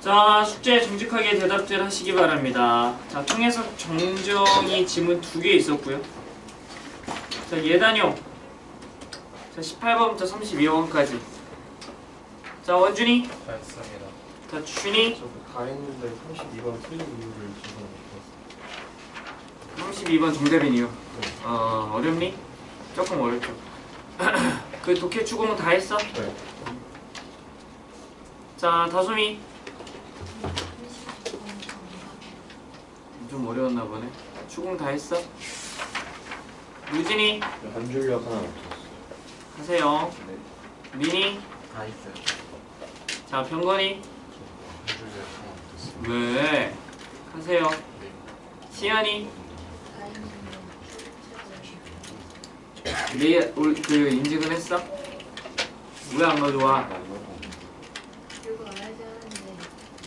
자, 숙제 정직하게 대답들 하시기 바랍니다. 자, 통해석 정정이 지문 2개 있었고요. 자, 예단용. 자, 18번부터 32번까지. 자, 원준이. 다 했습니다. 자, 준이. 저도 다 했는데 32번 틀린 이유를 지금 32번 정답인 이유. 어렵니? 조금 어렵죠. 그 독해 추궁 다 했어? 네. 자, 다솜이. 좀 어려웠나 보네. 추궁 다 했어? 유진이. 한 줄력 하나 없었어요. 하세요. 네. 민이. 다 했어요. 자, 병건이. 한 줄력 하나 없었어요. 왜? 하세요. 네. 시연이. 내일 그 인증을 했어? 왜 안 가져와? 들고 와야지 하는데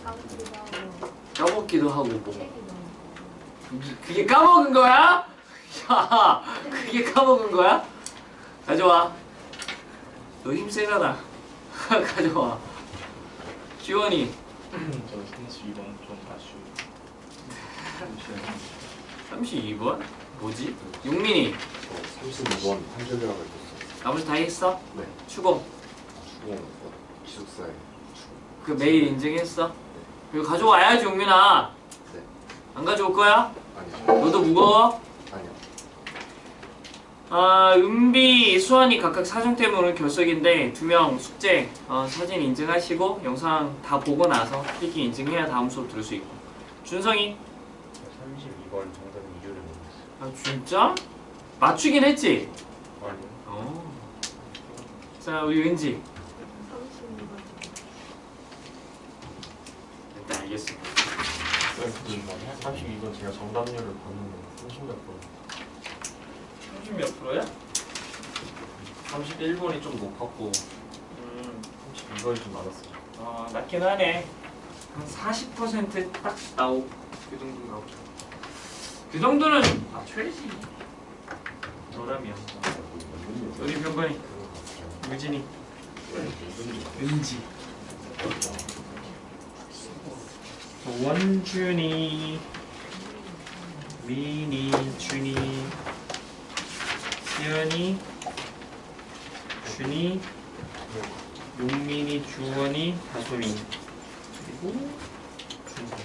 까먹기도 하고 까먹기도 하고 뭐. 책이 너무 그게 까먹은 거야? 야, 그게 까먹은 거야? 가져와. 너 힘세잖아. 가져와. 지원이. 저 32번 좀 아쉬워. 32번? 뭐지? 용민이. 저 32번 한 줄이라고 했었어요. 나머지 다 했어? 네. 추공. 추공 기숙사에 그 메일 인증했어? 이거 가져와야지 용민아. 네. 안 가져올 거야? 아니죠. 너도 무거워? 아니요. 은비, 수환이 각각 사정 때문에 오늘 결석인데 2명 숙제 사진 인증하시고 영상 다 보고 나서 필기 인증해야 다음 수업 들을 수 있고. 준성이. 32번 정답 이유를 모르겠어요. 아 진짜? 맞추긴 했지? 아니요. 자, 우리 은지. 32번 일단 알겠어. 32번 제가 정답률을 봤는데 30몇 번. 30 몇 프로야? 31번이 좀 높았고 32번이 좀 많았어요. 낮긴 하네. 한 40%딱 나오고. 그 정도 나오죠. 그 정도는 최지. 너라면. 우리 병건이. 유진이. 은지. 원준이. 미니. 준이. 시연이. 준이. 용민이. 주원이. 다솜이. 그리고 준성.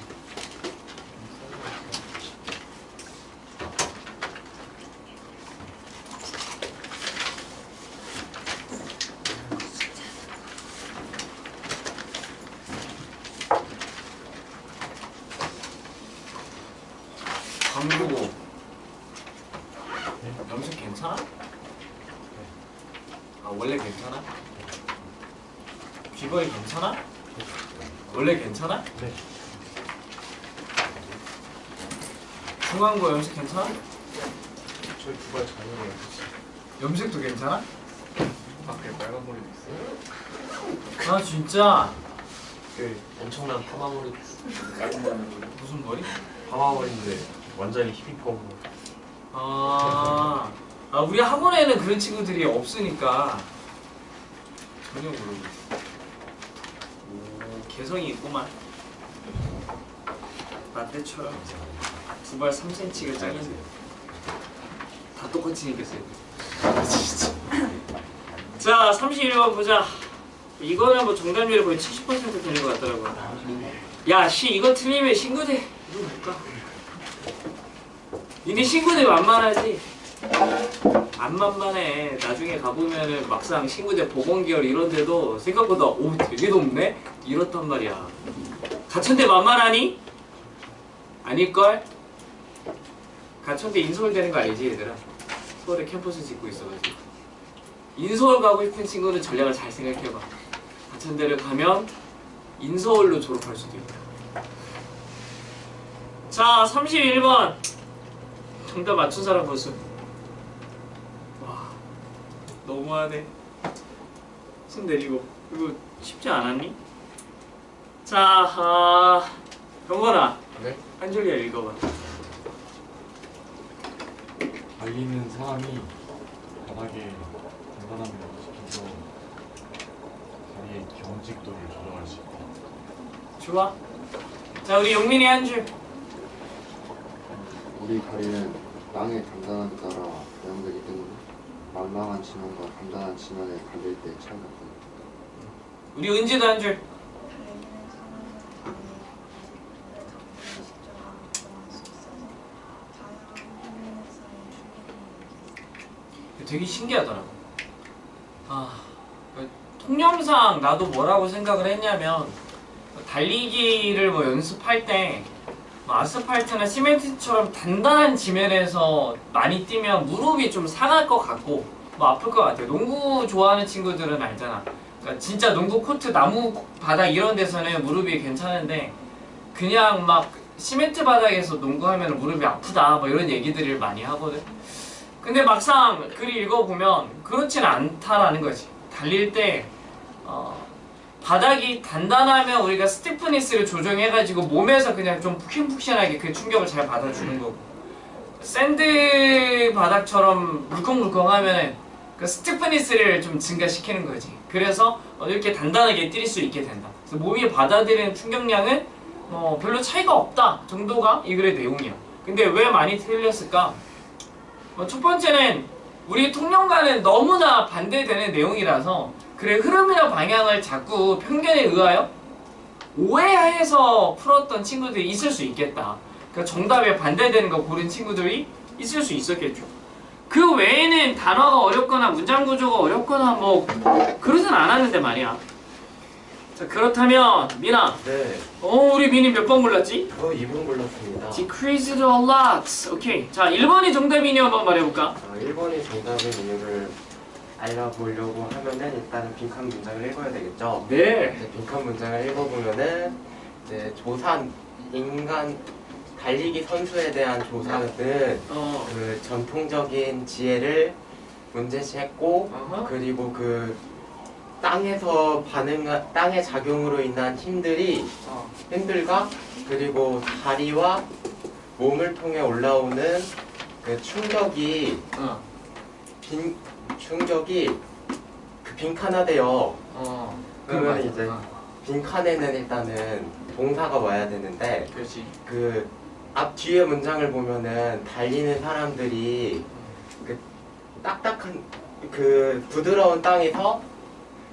강국호. 염색 괜찮아? 아 원래 괜찮아? 귀걸이 괜찮아? 원래 괜찮아? 네. 중앙고 염색 괜찮아? 저희 두발 자녀예요. 염색도 괜찮아? 밖에 빨간 머리도 있어요. 아 진짜? 그 엄청난 파마머리, 빨간 머리, 무슨 머리? 파마머리인데 완전히 히피펌으로. 우리 학원에는 그런 친구들이 없으니까 전혀 모르겠어. 오, 개성이 있구만. 나 때처럼 두발 3cm가 짱인데 다 똑같이 생겼어요. 진짜. 자, 31번 보자. 이거는 뭐 정답률이 거의 70% 되는 것 같더라고. 야, 이거 틀리면 신고돼. 이거 뭘까? 니네 신고대 만만하지? 안 만만해. 나중에 가보면은 막상 신고대 보건계열 이런 데도 생각보다 오 되게 높네? 이렇단 말이야. 가천대 만만하니? 아닐걸? 가천대 인서울 되는 거 알지 얘들아? 서울에 캠퍼스 짓고 있어가지고. 인서울 가고 싶은 친구는 전략을 잘 생각해봐. 가천대를 가면 인서울로 졸업할 수도 있다. 자, 31번. 정답 맞춘 사람 벌써. 와, 너무하네. 손 내리고. 이거 쉽지 않았니? 자, 병건아. 네? 한줄기야 읽어봐. 달리는 사람이 바닥에 단단함을 지켜서 다리의 경직도를 조정할 수 있다. 좋아. 자, 우리 용민이 한 줄. 우리 다리는 땅의 단단함에 따라 배양되기 때문에 말랑한 지면과 단단한 지면에 달릴 때 차이가 큽니다. 우리 은지도 한 줄. 되게 신기하더라고. 통념상 나도 뭐라고 생각을 했냐면 달리기를 뭐 연습할 때 아스팔트나 시멘트처럼 단단한 지면에서 많이 뛰면 무릎이 좀 상할 것 같고 뭐 아플 것 같아요. 농구 좋아하는 친구들은 알잖아. 그러니까 진짜 농구 코트, 나무 바닥 이런 데서는 무릎이 괜찮은데 그냥 막 시멘트 바닥에서 농구하면 무릎이 아프다 뭐 이런 얘기들을 많이 하거든. 근데 막상 글을 읽어보면 그렇지는 않다라는 거지. 달릴 때 바닥이 단단하면 우리가 스티프니스를 조정해가지고 몸에서 그냥 좀 푹신푹신하게 그 충격을 잘 받아주는 거고, 샌드 바닥처럼 물컹물컹하면 그 스티프니스를 좀 증가시키는 거지. 그래서 이렇게 단단하게 뛸 수 있게 된다. 그래서 몸이 받아들이는 충격량은 별로 차이가 없다 정도가 이 글의 내용이야. 근데 왜 많이 틀렸을까? 첫 번째는 우리 통념과는 너무나 반대되는 내용이라서 글의 흐름이나 방향을 자꾸 편견에 의하여 오해해서 풀었던 친구들이 있을 수 있겠다. 그러니까 정답에 반대되는 거 고른 친구들이 있을 수 있었겠죠. 그 외에는 단어가 어렵거나 문장 구조가 어렵거나 뭐 그러진 않았는데 말이야. 자, 그렇다면 민아, 네, 우리 민이 몇 번 골랐지? 저 2번 골랐습니다. Decreased a lot. 오케이. 자, 1번이 정답이니 한번 말해볼까? 1번이 정답인 이유를 알아보려고 하면은 일단은 빈칸 문장을 읽어야 되겠죠. 네. 이제 빈칸 문장을 읽어보면은 이제 조산 인간 달리기 선수에 대한 조사는 그 전통적인 지혜를 문제시했고, 어허. 그리고 그 땅에서 땅의 작용으로 인한 힘들과 그리고 다리와 몸을 통해 올라오는 그 충격이 빈칸화되어 그러면 이제 빈칸에는 일단은 동사가 와야 되는데, 그렇지. 그 앞 뒤에 문장을 보면은 달리는 사람들이 그 딱딱한 그 부드러운 땅에서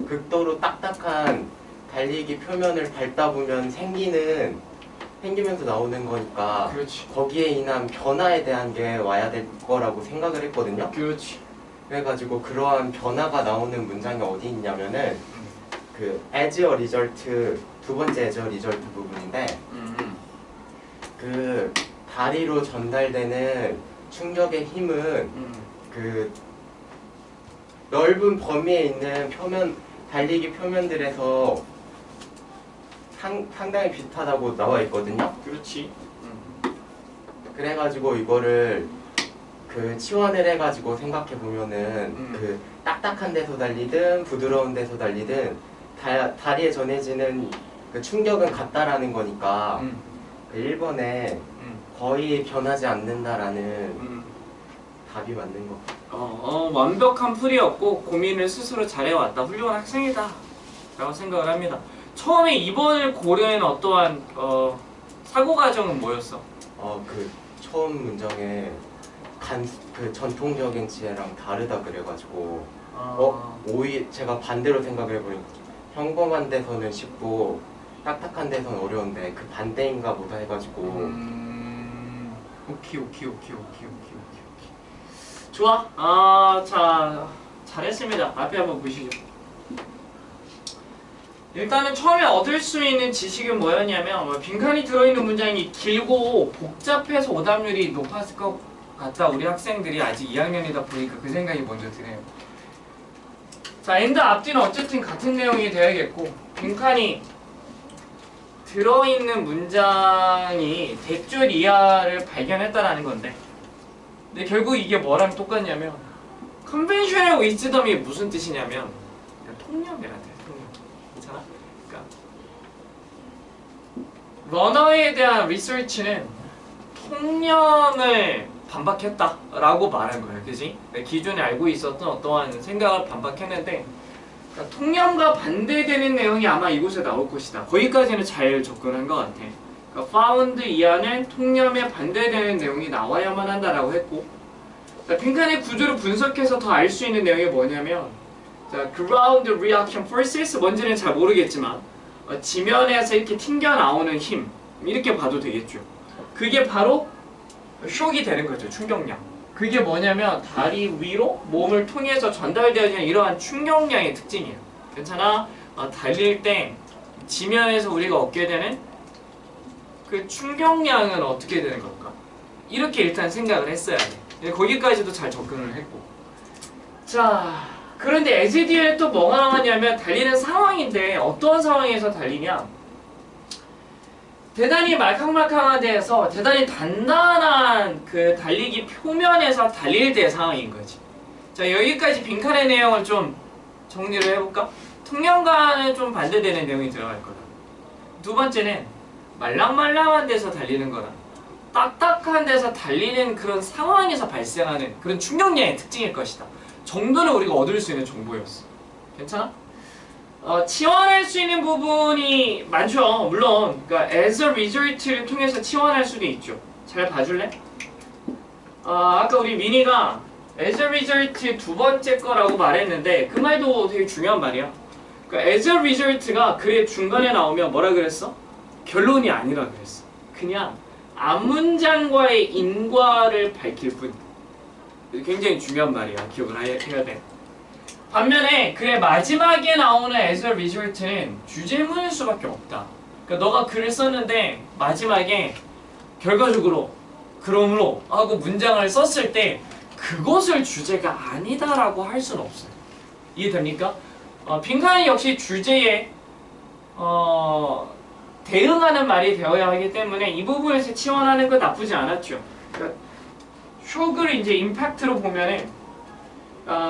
극도로 딱딱한 달리기 표면을 밟다 보면 생기면서 나오는 거니까 그렇지. 거기에 인한 변화에 대한 게 와야 될 거라고 생각을 했거든요. 그렇지. 그래가지고 그러한 변화가 나오는 문장이 어디 있냐면은 그 as a result, 두 번째 as a result 부분인데, 그 다리로 전달되는 충격의 힘은 그 넓은 범위에 있는 달리기 표면들에서 상당히 비슷하다고 나와 있거든요. 그렇지. 그래가지고 이거를 그 치환을 해가지고 생각해 보면은 그 딱딱한 데서 달리든 부드러운 데서 달리든 다리에 전해지는 그 충격은 같다라는 거니까 그 1번에 거의 변하지 않는다라는 답이 맞는 것 같아요. 완벽한 풀이였고 고민을 스스로 잘해왔다. 훌륭한 학생이다 라고 생각을 합니다. 처음에 2번을 고른 어떠한 사고 과정은 뭐였어? 그 처음 문장에 그 전통적인 지혜랑 다르다 그래가지고 오히려 제가 반대로 생각을 해보니까 평범한 데서는 쉽고 딱딱한 데서는 어려운데 그 반대인가 보다 해가지고 오케이. 좋아. 자, 잘했습니다. 앞에 한번 보시죠. 일단은 처음에 얻을 수 있는 지식은 뭐였냐면 빈칸이 들어있는 문장이 길고 복잡해서 오답률이 높았을 것 같다. 우리 학생들이 아직 2학년이다 보니까 그 생각이 먼저 드네요. 자, 엔드 앞뒤는 어쨌든 같은 내용이 되어야겠고, 빈칸이 들어있는 문장이 대줄 이하를 발견했다라는 건데, 근데 결국 이게 뭐랑 똑같냐면 컨벤셔널 위즈덤이 무슨 뜻이냐면 통념이란 뜻. 괜찮아? 그러니까 러너에 대한 리서치는 통념을 반박했다라고 말한 거예요. 그지? 기존에 알고 있었던 어떠한 생각을 반박했는데 그러니까 통념과 반대되는 내용이 아마 이곳에 나올 것이다. 거기까지는 잘 접근한 것 같아. 그러니까 found 이하는 통념에 반대되는 내용이 나와야만 한다라고 했고, 자, 빈칸의 구조를 분석해서 더 알 수 있는 내용이 뭐냐면, 자, ground reaction forces 뭔지는 잘 모르겠지만 지면에서 이렇게 튕겨 나오는 힘 이렇게 봐도 되겠죠. 그게 바로 쇼크이 되는 거죠. 충격량. 그게 뭐냐면 다리 위로 몸을 통해서 전달되어지는 이러한 충격량의 특징이에요. 괜찮아? 달릴 때 지면에서 우리가 얻게 되는 그 충격량은 어떻게 되는 걸까? 이렇게 일단 생각을 했어야 돼. 거기까지도 잘 접근을 했고. 자, 그런데 SD에 또 뭐가 나왔냐면 달리는 상황인데 어떤 상황에서 달리냐? 대단히 말캉말캉한 데에서 대단히 단단한 그 달리기 표면에서 달릴 때의 상황인 거지. 자, 여기까지 빈칸의 내용을 좀 정리를 해볼까? 통념과는 좀 반대되는 내용이 들어갈 거다. 두 번째는 말랑말랑한 데서 달리는 거다. 딱딱한 데서 달리는 그런 상황에서 발생하는 그런 충격량의 특징일 것이다. 정도는 우리가 얻을 수 있는 정보였어. 괜찮아? 치환할 수 있는 부분이 많죠. 물론 그러니까 as a result를 통해서 치환할 수도 있죠. 잘 봐줄래? 아까 우리 민이가 as a result 두 번째 거라고 말했는데 그 말도 되게 중요한 말이야. 그러니까 as a result가 글의 중간에 나오면 뭐라 그랬어? 결론이 아니라 그랬어. 그냥 앞문장과의 인과를 밝힐 뿐. 굉장히 중요한 말이야. 기억을 해야 돼. 반면에 글의 마지막에 나오는 as a result는 주제문일 수밖에 없다. 그러니까 너가 글을 썼는데 마지막에 결과적으로 그러므로 하고 문장을 썼을 때 그것을 주제가 아니다라고 할 수는 없어요. 이해됩니까? 빈칸이 역시 주제에 대응하는 말이 되어야 하기 때문에 이 부분에서 치환하는 건 나쁘지 않았죠. 그러니까 쇼크를 이제 임팩트로 보면은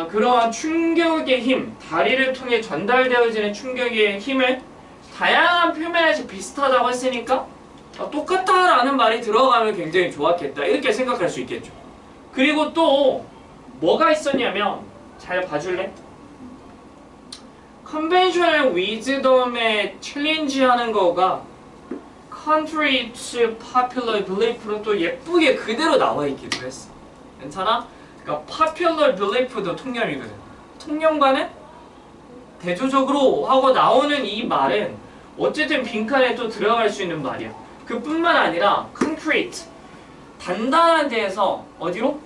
그러한 충격의 힘, 다리를 통해 전달되어지는 충격의 힘을 다양한 표면에서 비슷하다고 했으니까 똑같다라는 말이 들어가면 굉장히 좋았겠다 이렇게 생각할 수 있겠죠. 그리고 또 뭐가 있었냐면 잘 봐줄래? 컨벤셔널 위즈덤에 챌린지하는 거가 contrary to popular belief로 또 예쁘게 그대로 나와 있기도 했어. 괜찮아? 그러니까 popular belief도 통념이거든. 통념과는 대조적으로 하고 나오는 이 말은 어쨌든 빈칸에 또 들어갈 수 있는 말이야. 그뿐만 아니라 concrete 단단한 데에서 어디로?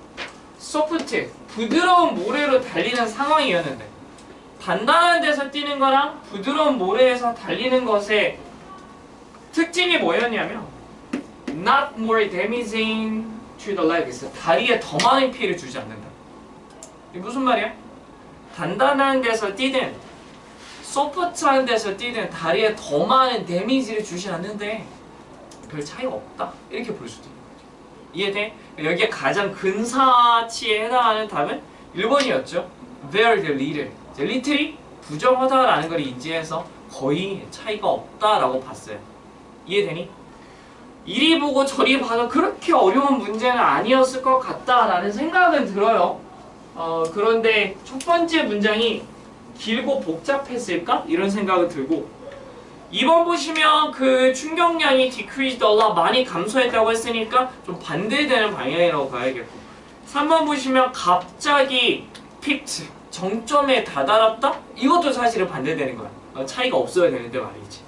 soft 부드러운 모래로 달리는 상황이었는데 단단한 데서 뛰는 거랑 부드러운 모래에서 달리는 것의 특징이 뭐였냐면 not more damaging to the legs 다리에 더 많은 피해를 주지 않는다. 이게 무슨 말이야? 단단한 데서 뛰든 소프트한 데서 뛰든 다리에 더 많은 데미지를 주지 않는데 별 차이가 없다 이렇게 볼 수도 있는 거죠. 이해돼? 여기에 가장 근사치에 해당하는 답은 1번이었죠. Very little little이 부정하다라는 걸 인지해서 거의 차이가 없다라고 봤어요. 이해되니? 이리 보고 저리 봐도 그렇게 어려운 문제는 아니었을 것 같다라는 생각은 들어요. 그런데 첫 번째 문장이 길고 복잡했을까? 이런 생각은 들고 2번 보시면 그 충격량이 decreased a lot 많이 감소했다고 했으니까 좀 반대되는 방향이라고 봐야겠고 3번 보시면 갑자기 peaked 정점에 다다랐다? 이것도 사실은 반대되는 거야. 차이가 없어야 되는데 말이지.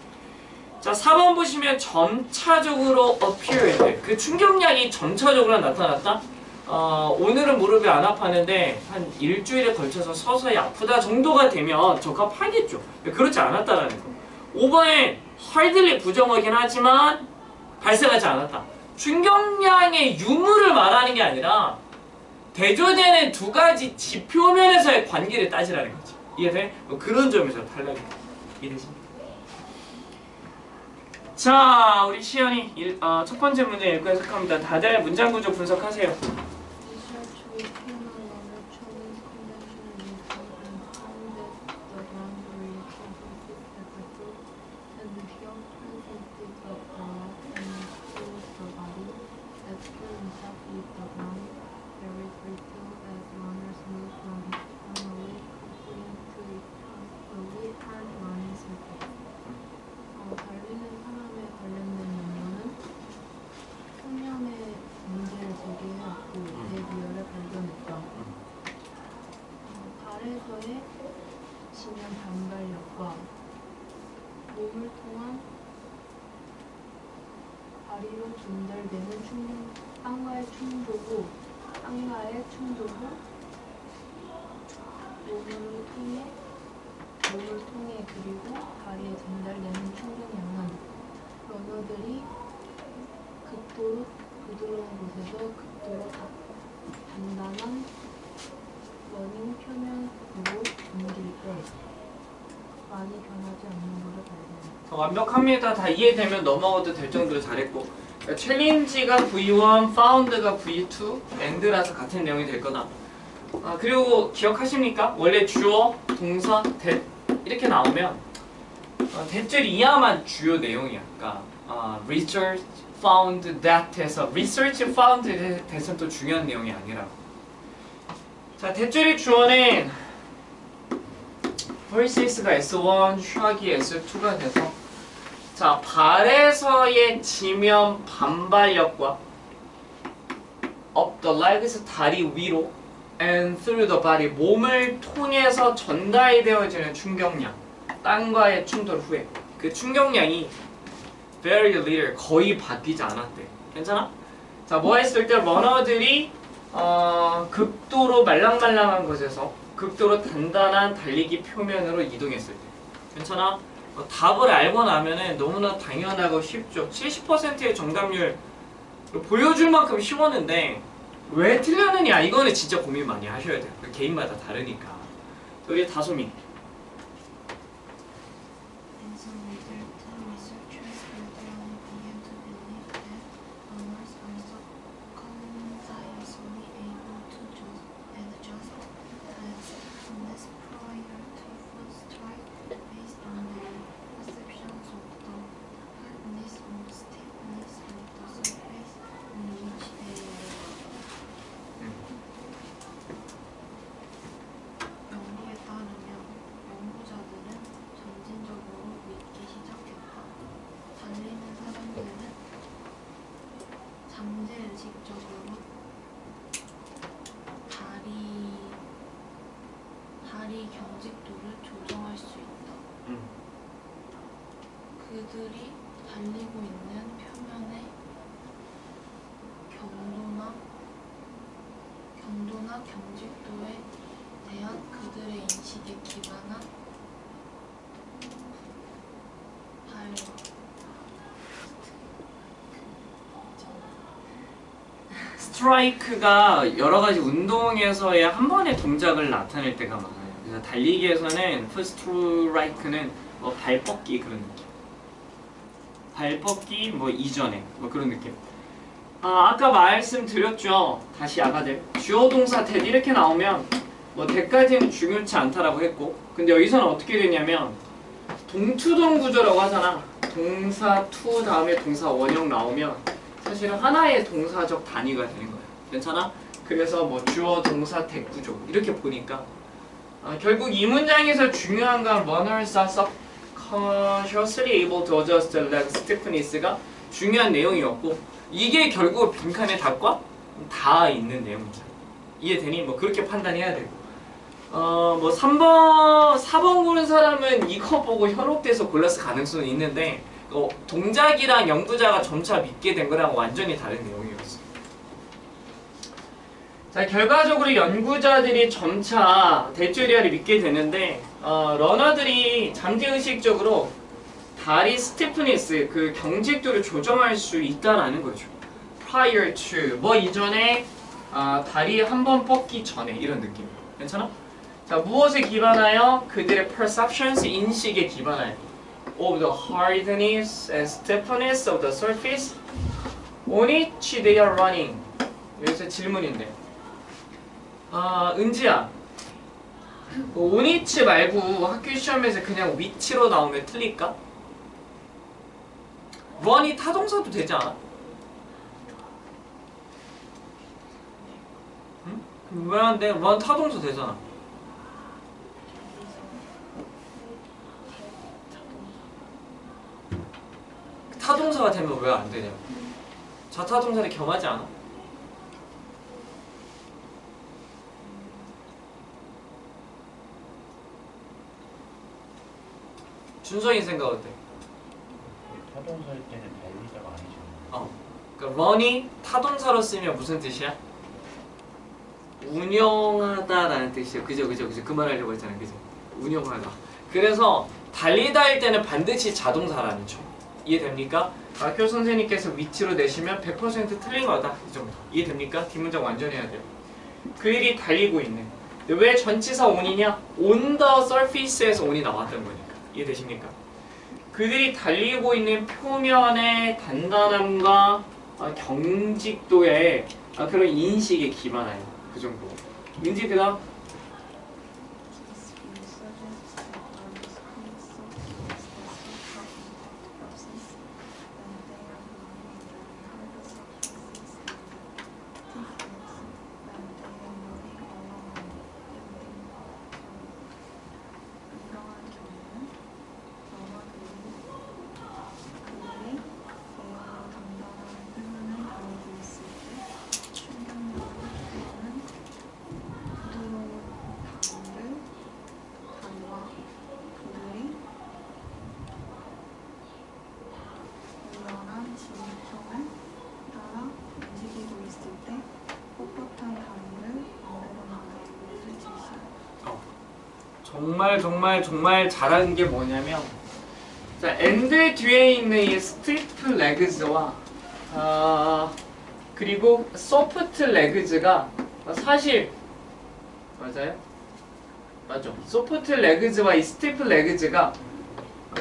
자, 4번 보시면 점차적으로 appeared 그 충격량이 점차적으로 나타났다? 오늘은 무릎이 안 아팠는데 한 일주일에 걸쳐서 서서히 아프다 정도가 되면 적합하겠죠. 그렇지 않았다라는 거. 5번엔 hardly 부정하긴 하지만 발생하지 않았다. 충격량의 유무를 말하는 게 아니라 대조되는 두 가지 지표면에서의 관계를 따지라는 거지. 이해돼? 그런 점에서 탈락이다. 이해되십니까? 자, 우리 시연이 첫 번째 문제 읽고 해석합니다. 다들 문장 구조 분석하세요. 반발력과 몸을 통한 다리로 전달되는 땅과의 충돌 후 몸을 통해 그리고 다리에 전달되는 충격량은 러너들이 극도로 부드러운 곳에서 극도로 단단한 러닝 표면으로 옮길 때 많이 변하지 않는 것을 발견합니다. 완벽합니다. 다 이해되면 넘어가도 될 정도로 잘했고, 그러니까 챌린지가 V1, 파운드가 V2, 엔드라서 같은 내용이 될 거다. 그리고 기억하십니까? 원래 주어, 동사, that 이렇게 나오면 대절이 이하만 주요 내용이야. 그러니까 research, found, that 해서 research, found, that은 또 중요한 내용이 아니라고. 자, 대절이 주어는 versus가 S1, 샥이 S2가 돼서, 자, 발에서의 지면 반발력과 up the legs, 다리 위로, and through the body, 몸을 통해서 전달되어지는 충격량, 땅과의 충돌 후에 그 충격량이 very little, 거의 바뀌지 않았대. 괜찮아? 자, 뭐 했을 때 러너들이 극도로 말랑말랑한 곳에서 극도로 단단한 달리기 표면으로 이동했을 때. 괜찮아? 답을 알고 나면은 너무나 당연하고 쉽죠. 70%의 정답률 보여줄 만큼 쉬웠는데 왜 틀렸느냐, 이거는 진짜 고민 많이 하셔야 돼요. 개인마다 다르니까. 우리 다솜이. As a result, researchers gradually began to believe that runners are subconsciously able to adjust their stiffness prior to foot strike based on their perceptions of the hardness or stiffness of the surface on which they are. 연구에 따르면 연구자들은 점진적으로 믿기 시작했다. 달리는 사람들은 잠재의식적으로 다리 경직도를 조정할 수 있다. 그들이 달리고 있는 표면의 경도나 경직도에 대한 그들의 인식에 기반한 스트라이크가 여러 가지 운동에서의 한 번의 동작을 나타낼 때가 많아요. 그래서 달리기에서는 스트라이크는 뭐 발 뻗기 그런 느낌. 발 뻗기 뭐 이전에 뭐 그런 느낌. 아까 말씀드렸죠. 다시 아가들. 주어 동사 that 이렇게 나오면 뭐 that까지는 중요치 않다라고 했고, 근데 여기서는 어떻게 되냐면 동투동 구조라고 하잖아. 동사 to 다음에 동사 원형 나오면 사실은 하나의 동사적 단위가 되는 거예요. 괜찮아? 그래서 뭐 주어 동사 that 구조 이렇게 보니까 결국 이 문장에서 중요한 건 runners are subconsciously able to adjust leg stiffness가 중요한 내용이었고, 이게 결국 빈칸의 답과 다 있는 내용이죠. 이해되니? 뭐 그렇게 판단해야 되고, 뭐 4번 고른 사람은 이거 보고 현혹돼서 골랐을 가능성은 있는데, 동작이랑 연구자가 점차 믿게 된 거랑 완전히 다른 내용이었어요. 자, 결과적으로 연구자들이 점차 대줄이아를 믿게 되는데, 러너들이 잠재의식적으로 다리 스티프니스, 그 경직도를 조정할 수 있다라는 거죠. prior to, 뭐 이전에 다리 한 번 뻗기 전에 이런 느낌. 괜찮아? 자, 무엇에 기반하여? 그들의 perceptions, 인식에 기반하여 of the hardness and stiffness of the surface on which they are running. 여기서 질문인데, 은지야, on which 말고 학교 시험에서 그냥 위치로 나오면 틀릴까? run이 타동사도 되지 않아? 응? 왜 안 돼? run 타동사 되잖아. 타동사가 되면 왜 안 되냐고. 자타동사를 겸하지 않아? 준성이 생각 어때? 타동사일 때는 달리자가 아니죠. 그러니까 run이 타동사로 쓰면 무슨 뜻이야? 운영하다라는 뜻이야. 그죠. 그 말 하려고 했잖아. 그죠? 운영하다. 그래서 달리다일 때는 반드시 자동사라는 점. 이해됩니까? 학교 선생님께서 위치로 내시면 100% 틀린 거다. 이 정도. 이해됩니까? 뒷문장 완전히 해야 돼요. 그들이 달리고 있는. 왜 전치사 on이냐? on the surface에서 on이 나왔던 거니까. 이해되십니까? 그들이 달리고 있는 표면의 단단함과 경직도의 그런 인식에 기반하여 그 정도. 민지 그다음. 정말 잘하는 게 뭐냐면 자, 엔드 뒤에 있는 이 스티프 레그즈와 그리고 소프트 레그즈가 사실 맞아요? 맞죠? 소프트 레그즈와 이 스티프 레그즈가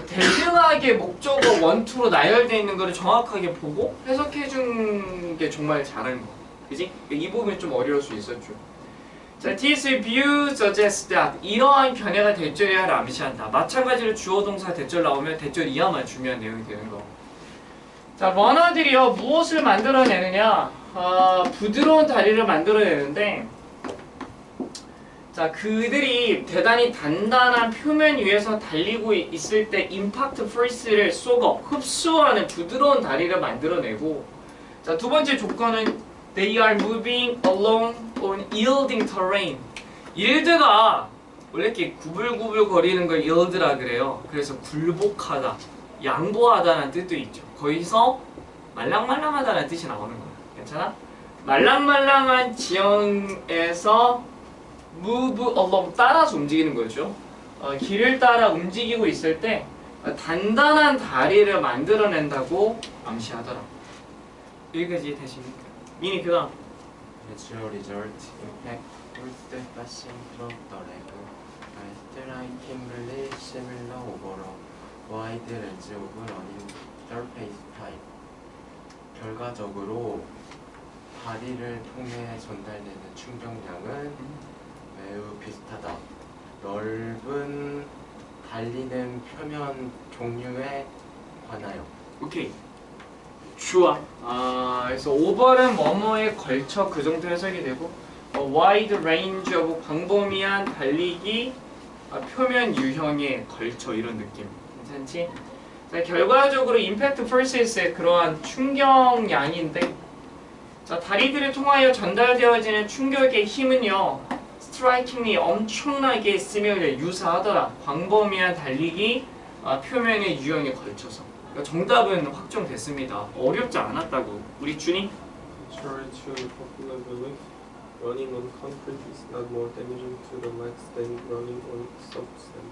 대등하게 목적어 1, 2로 나열되어 있는 거를 정확하게 보고 해석해 준 게 정말 잘하는 거. 그지? 이 부분이 좀 어려울 수 있었죠. 자, this view suggests that 이러한 견해가 대절이야를 암시한다. 마찬가지로 주어 동사 대절 나오면 대절 이하만 중요한 내용이 되는 거. 자, 러너들이요 무엇을 만들어내느냐? 부드러운 다리를 만들어내는데, 자, 그들이 대단히 단단한 표면 위에서 달리고 있을 때 임팩트 포스를 쏘고 흡수하는 부드러운 다리를 만들어내고, 자, 두 번째 조건은 They are moving along on yielding terrain. yield가 원래 이렇게 구불구불 거리는 걸 yield라 그래요. 그래서 굴복하다, 양보하다라는 뜻도 있죠. 거기서 말랑말랑하다라는 뜻이 나오는 거야. 괜찮아? 말랑말랑한 지형에서 move along 따라서 움직이는 거죠. 길을 따라 움직이고 있을 때 단단한 다리를 만들어낸다고 암시하더라고. 여기까지 되십니까? 미니 그다음. Natural result impact force passing through the leg are strikingly similar over a wide range of running surface type. 결과적으로 다리를 통해 전달되는 충격량은 매우 비슷하다. 넓은 달리는 표면 종류에 관하여. 오케이. 좋아. 그래서 over는 뭐뭐에 걸쳐 그 정도 해석이 되고, wide range of 광범위한 달리기, 표면 유형에 걸쳐 이런 느낌. 괜찮지? 자, 결과적으로 impact forces의 그러한 충격량인데, 자, 다리들을 통하여 전달되어지는 충격의 힘은요, strikingly 엄청나게 similar 유사하더라. 광범위한 달리기, 표면의 유형에 걸쳐서. 정답은 확정됐습니다. 어렵지 않았다고. 우리 준이? Contrary to popular belief, running on concrete is not more damaging to the legs than running on soft sand.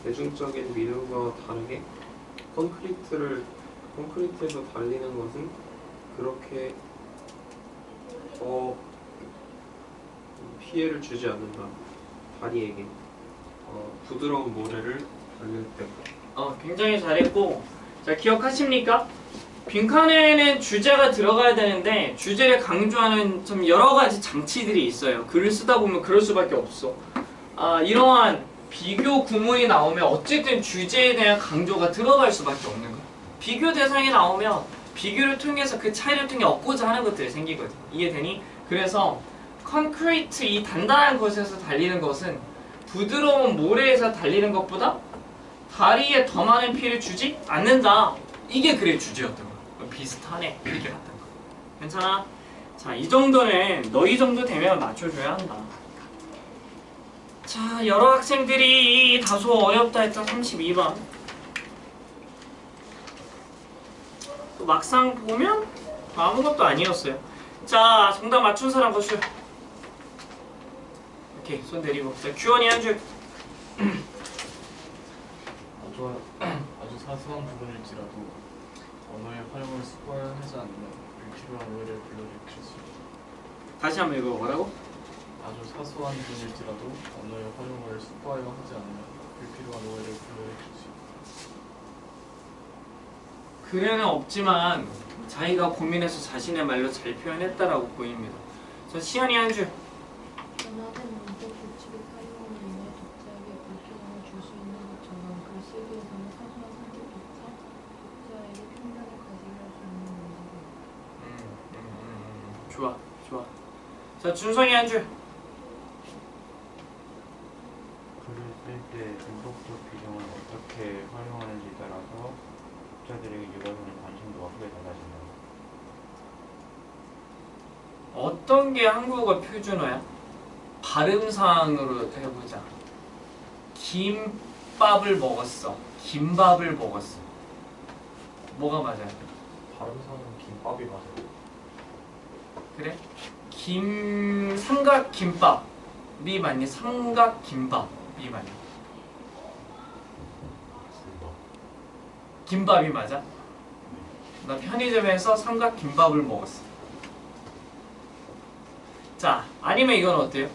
대중적인 믿음과 다르게 콘크리트에서 달리는 것은 그렇게 더 피해를 주지 않는다. 다리에게 부드러운 모래를 달릴 때. 굉장히 잘했고, 자, 기억하십니까? 빈칸에는 주제가 들어가야 되는데 주제를 강조하는 좀 여러 가지 장치들이 있어요. 글을 쓰다 보면 그럴 수밖에 없어. 이러한 비교 구문이 나오면 어쨌든 주제에 대한 강조가 들어갈 수밖에 없는 거야. 비교 대상이 나오면 비교를 통해서 그 차이를 통해 얻고자 하는 것들이 생기거든. 이해되니? 그래서 콘크리트, 이 단단한 것에서 달리는 것은 부드러운 모래에서 달리는 것보다 다리에 더 많은 피해를 주지 않는다. 이게 그래 주제였던 거야. 비슷하네. 이렇게 갔던 거. 괜찮아? 자, 이 정도는 너희 정도 되면 맞춰줘야 한다. 자, 여러 학생들이 다소 어렵다 했던 32번. 막상 보면 아무것도 아니었어요. 자, 정답 맞춘 사람 거슈. 오케이, 손 내리고. 자, 규원이 한 줄. 아주 사소한 부분일지라도 언어의 활용을 습관하지 않으면 불필요한 오해를 불러일으킬 수 있다. 다시 한번 읽어. 뭐라고? 아주 사소한 부분일지라도 언어의 활용을 습관하지 않으면 불필요한 오해를 불러일으킬 수 있다. 글에는 없지만 자기가 고민해서 자신의 말로 잘 표현했다라고 보입니다. 자, 시연이 한 줄. 변화된 문법 규칙을 사용으로 인해 독자에게 불편함을 줄 수 있는 것처럼 글쓰기에서는 사소한 선택조차 독자에게 편견을 가지게 할 수 있는 문제다. 좋아, 좋아. 자, 준성이 한 줄. 글을 쓸 때 문법적 규정을 어떻게 활용하는지에 따라서 독자들에게 유발하는 관심도가 크게 달라진다. 어떤 게 한국어 표준어야? 발음상으로 해보자. 김밥을 먹었어. 김밥을 먹었어. 뭐가 맞아요? 발음상은 김밥이 맞아요. 그래? 삼각김밥이 맞니? 삼각김밥이 맞니? 김밥이 맞아? 나 편의점에서 삼각김밥을 먹었어. 자, 아니면 이건 어때요?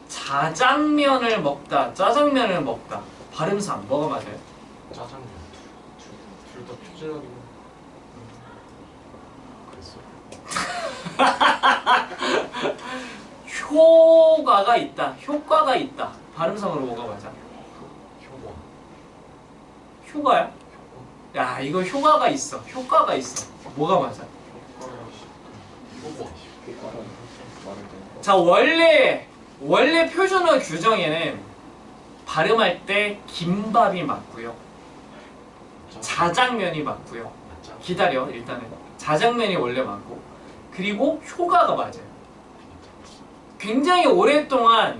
자장면을 먹다, 짜장면을 먹다. 발음상 뭐가 맞아요? 짜장면. 둘 다 표준어긴 그랬어. 효과가 있다. 효과가 있다. 발음상으로 뭐가 맞아? 효과. 효과야? 야, 이거 효과가 있어. 효과가 있어. 뭐가 맞아? 효과. 자, 원래 표준어 규정에는 발음할 때 김밥이 맞고요. 자장면이 맞고요. 기다려, 일단은. 자장면이 원래 맞고. 그리고 효과가 맞아요. 굉장히 오랫동안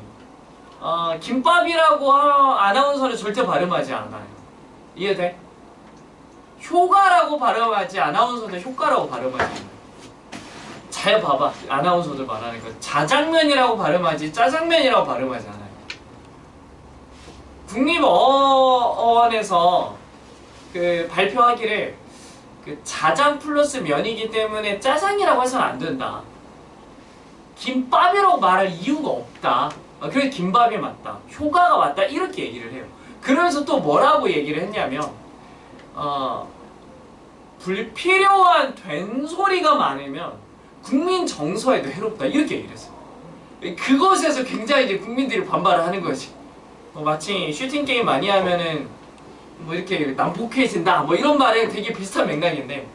김밥이라고 아나운서를 절대 발음하지 않아요. 이해돼? 효과라고 발음하지 아나운서도 효과라고 발음하지 않아요. 잘 봐봐. 아나운서들 말하는 거. 자장면이라고 발음하지 짜장면이라고 발음하지 않아요. 국립어원에서 그 발표하기를 그 자장 플러스 면이기 때문에 짜장이라고 해서는 안 된다. 김밥이라고 말할 이유가 없다. 그래서 김밥이 맞다. 효과가 맞다. 이렇게 얘기를 해요. 그러면서 또 뭐라고 얘기를 했냐면 불필요한 된소리가 많으면 국민 정서에도 해롭다. 이렇게 얘기를 했어요. 그것에서 굉장히 이제 국민들이 반발을 하는 거지. 마치 슈팅 게임 많이 하면은 뭐 이렇게 난폭해진다. 뭐 이런 말에 되게 비슷한 맥락인데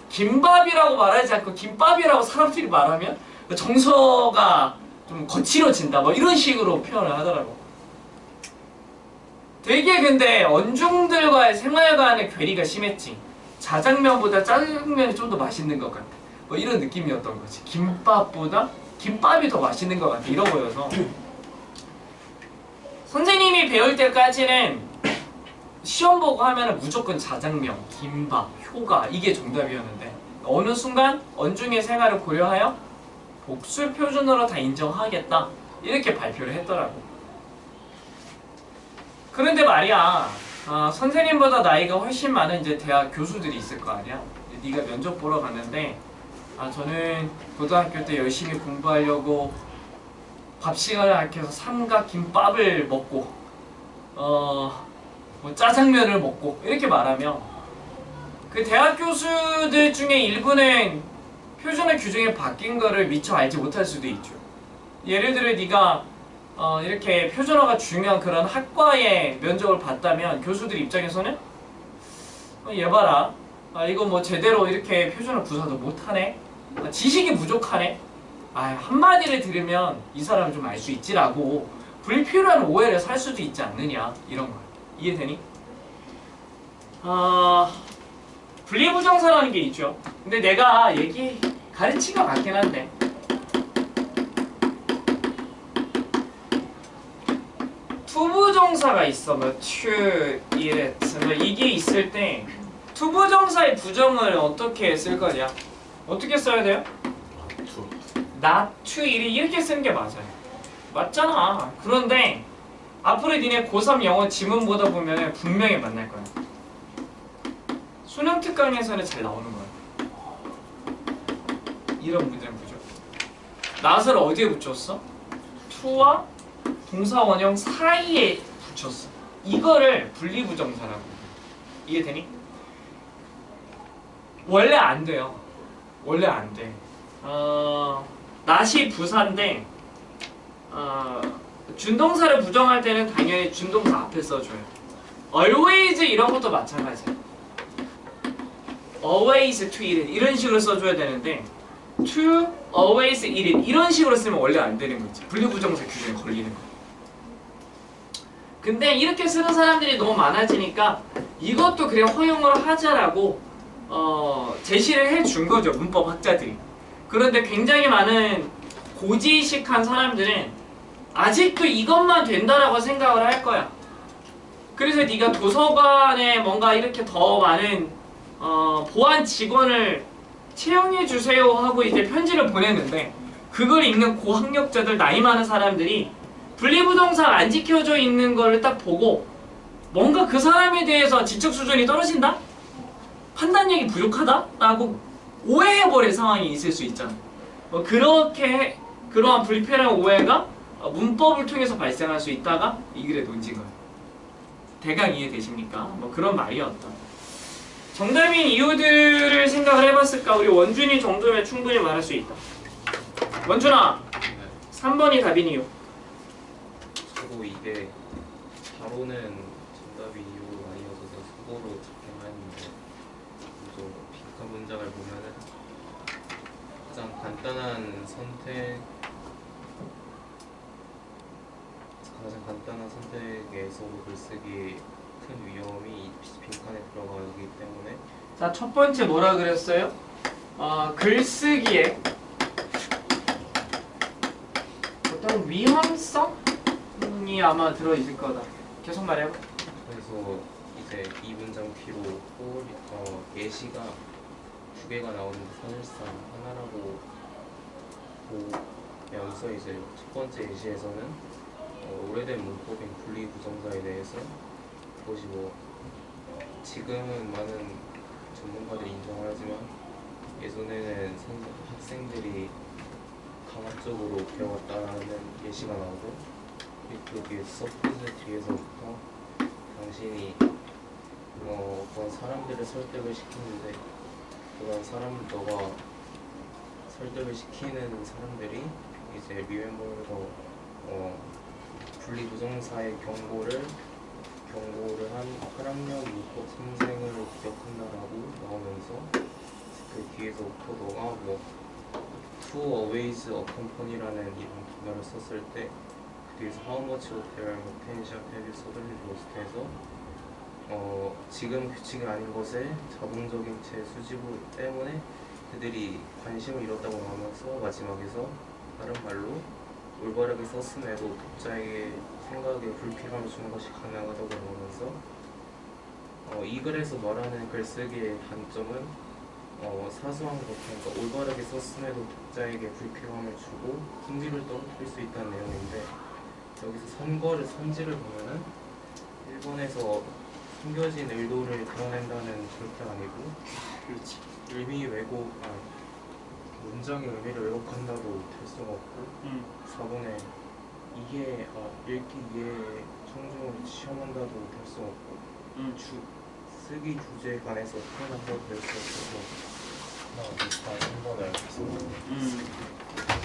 김밥이라고 말하지 않고 김밥이라고 사람들이 말하면 정서가 좀 거칠어진다. 뭐 이런 식으로 표현을 하더라고. 되게 근데 언중들과의 생활관의 괴리가 심했지. 자장면보다 짜장면이 좀 더 맛있는 것 같아. 뭐 이런 느낌이었던 거지. 김밥보다 김밥이 더 맛있는 것 같아. 이런 거여서 선생님이 배울 때까지는 시험 보고 하면은 무조건 자장면, 김밥, 효가 이게 정답이었는데 어느 순간 언중의 생활을 고려하여 복수 표준어로 다 인정하겠다 이렇게 발표를 했더라고. 그런데 말이야, 선생님보다 나이가 훨씬 많은 이제 대학 교수들이 있을 거 아니야. 네가 면접 보러 갔는데 저는 고등학교 때 열심히 공부하려고 밥 시간을 아껴서 삼각김밥을 먹고 뭐 짜장면을 먹고 이렇게 말하면 그 대학 교수들 중에 일부는 표준어 규정이 바뀐 거를 미처 알지 못할 수도 있죠. 예를 들어 네가 이렇게 표준어가 중요한 그런 학과의 면접을 봤다면 교수들 입장에서는 얘 봐라, 이거 뭐 제대로 이렇게 표준어 구사도 못하네, 지식이 부족하네, 한마디를 들으면 이 사람을 좀 알 수 있지라고 불필요한 오해를 살 수도 있지 않느냐 이런 거야. 이해되니? 분리부정사라는 게 있죠. 근데 내가 가르친 것 같긴 한데 투부정사가 있어. 뭐 to, it, 뭐 이게 있을 때 투부정사의 부정을 어떻게 쓸 거냐? 어떻게 써야 돼요? not to, it 이렇게 쓰는 게 맞아요. 맞잖아. 그런데 앞으로 니네 고3 영어 지문 보다 보면 분명히 만날 거야. 수능 특강에서는 잘 나오는 거야. 이런 문장 보죠. not을 어디에 붙였어? to와 동사 원형 사이에 붙였어. 이거를 분리부정사라고. 이해되니? 원래 안 돼요. 원래 안 돼. not이 부사인데 준동사를 부정할 때는 당연히 준동사 앞에 써줘요. always 이런 것도 마찬가지야. always to eat it 이런 식으로 써줘야 되는데 to always eat it 이런 식으로 쓰면 원래 안 되는 거지. 분리부정사 규정에 걸리는 거야. 근데 이렇게 쓰는 사람들이 너무 많아지니까 이것도 그래 허용을 하자라고 제시를 해준 거죠. 문법 학자들이. 그런데 굉장히 많은 고지식한 사람들은 아직도 이것만 된다라고 생각을 할 거야. 그래서 네가 도서관에 뭔가 이렇게 더 많은 보안 직원을 채용해 주세요 하고 이제 편지를 보냈는데 그걸 읽는 고학력자들 나이 많은 사람들이 분리부동사 안 지켜져 있는 거를 딱 보고 뭔가 그 사람에 대해서 지적 수준이 떨어진다? 판단력이 부족하다? 라고 오해해버릴 상황이 있을 수 있잖아. 그렇게 그러한 불편한 오해가 문법을 통해서 발생할 수 있다가 이 글의 논지가 대강 이해되십니까? 뭐 그런 말이었다. 정답인 이유들을 생각을 해봤을까? 우리 원준이 정도면 충분히 말할 수 있다. 원준아, 3번이 답인 이유. 저도 이게 바로는 정답이 이유가 아니어서 속어로 찾긴 했는데 좀 빈칸 문장을 보면은 가장 간단한 선택에서도 글쓰기에 큰 위험이 빈칸에 들어가기 때문에 자, 첫 번째 뭐라 그랬어요? 글쓰기에 어떤 위험성이 아마 들어있을 거다. 계속 말해요. 그래서 이제 이 문장 뒤로 예시가 두 개가 나오는데 사실상 하나라고 보면서 이제 첫 번째 예시에서는 오래된 문법인 분리부정사에 대해서 그것이 지금은 많은 전문가들이 인정을 하지만 예전에는 학생들이 강압적으로 배웠다는 예시가 나오고 여기에 서포즈 뒤에서부터 당신이 그런 사람들을 설득을 시키는데 너가 설득을 시키는 사람들이 이제 리멤버에서 분리부정사의 경고를 한 활용력 문법 선생을 기억한다라고 나오면서 그 뒤에서부터 너가 to always accompany라는 이런 단어를 썼을 때 그 뒤에서 how much of their attention have you suddenly lost 해서 지금 규칙이 아닌 것에 자동적인 제 수집을 때문에 그들이 관심을 잃었다고 나오면서 마지막에서 다른 말로 올바르게 썼음에도 독자에게 생각에 불필요함을 주는 것이 가능하다고 나오면서 이 글에서 말하는 글쓰기의 단점은 사소한 것, 그러니까 올바르게 썼음에도 독자에게 불필요함을 주고 흥미를 떨어뜨릴 수 있다는 내용인데 여기서 선지를 보면은 일본에서 숨겨진 의도를 드러낸다는 절대 아니고 그렇지. 문장의 의미를 왜곡한다도 될 수가 없고 4번에 읽기 이해 청중을 시험한다도 될 수 없고 쓰기 주제에 관해서 표현한다도 될 수 없어서 비슷한 3번을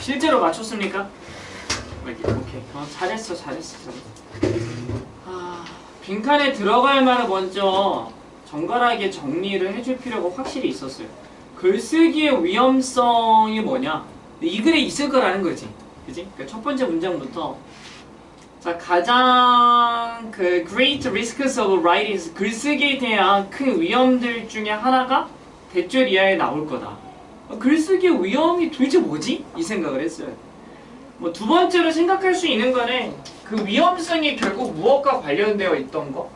실제로 맞췄습니까? 오케이. 잘했어. 빈칸에 들어갈 말을 먼저 정갈하게 정리를 해줄 필요가 확실히 있었어요. 글쓰기의 위험성이 뭐냐? 이 글에 있을 거라는 거지. 그지? 그러니까 첫 번째 문장부터 자, 가장 great risks of writing 글쓰기에 대한 큰 위험들 중에 하나가 대절 이하에 나올 거다. 글쓰기의 위험이 도대체 뭐지? 이 생각을 했어요. 뭐 두 번째로 생각할 수 있는 거는 그 위험성이 결국 무엇과 관련되어 있던 거.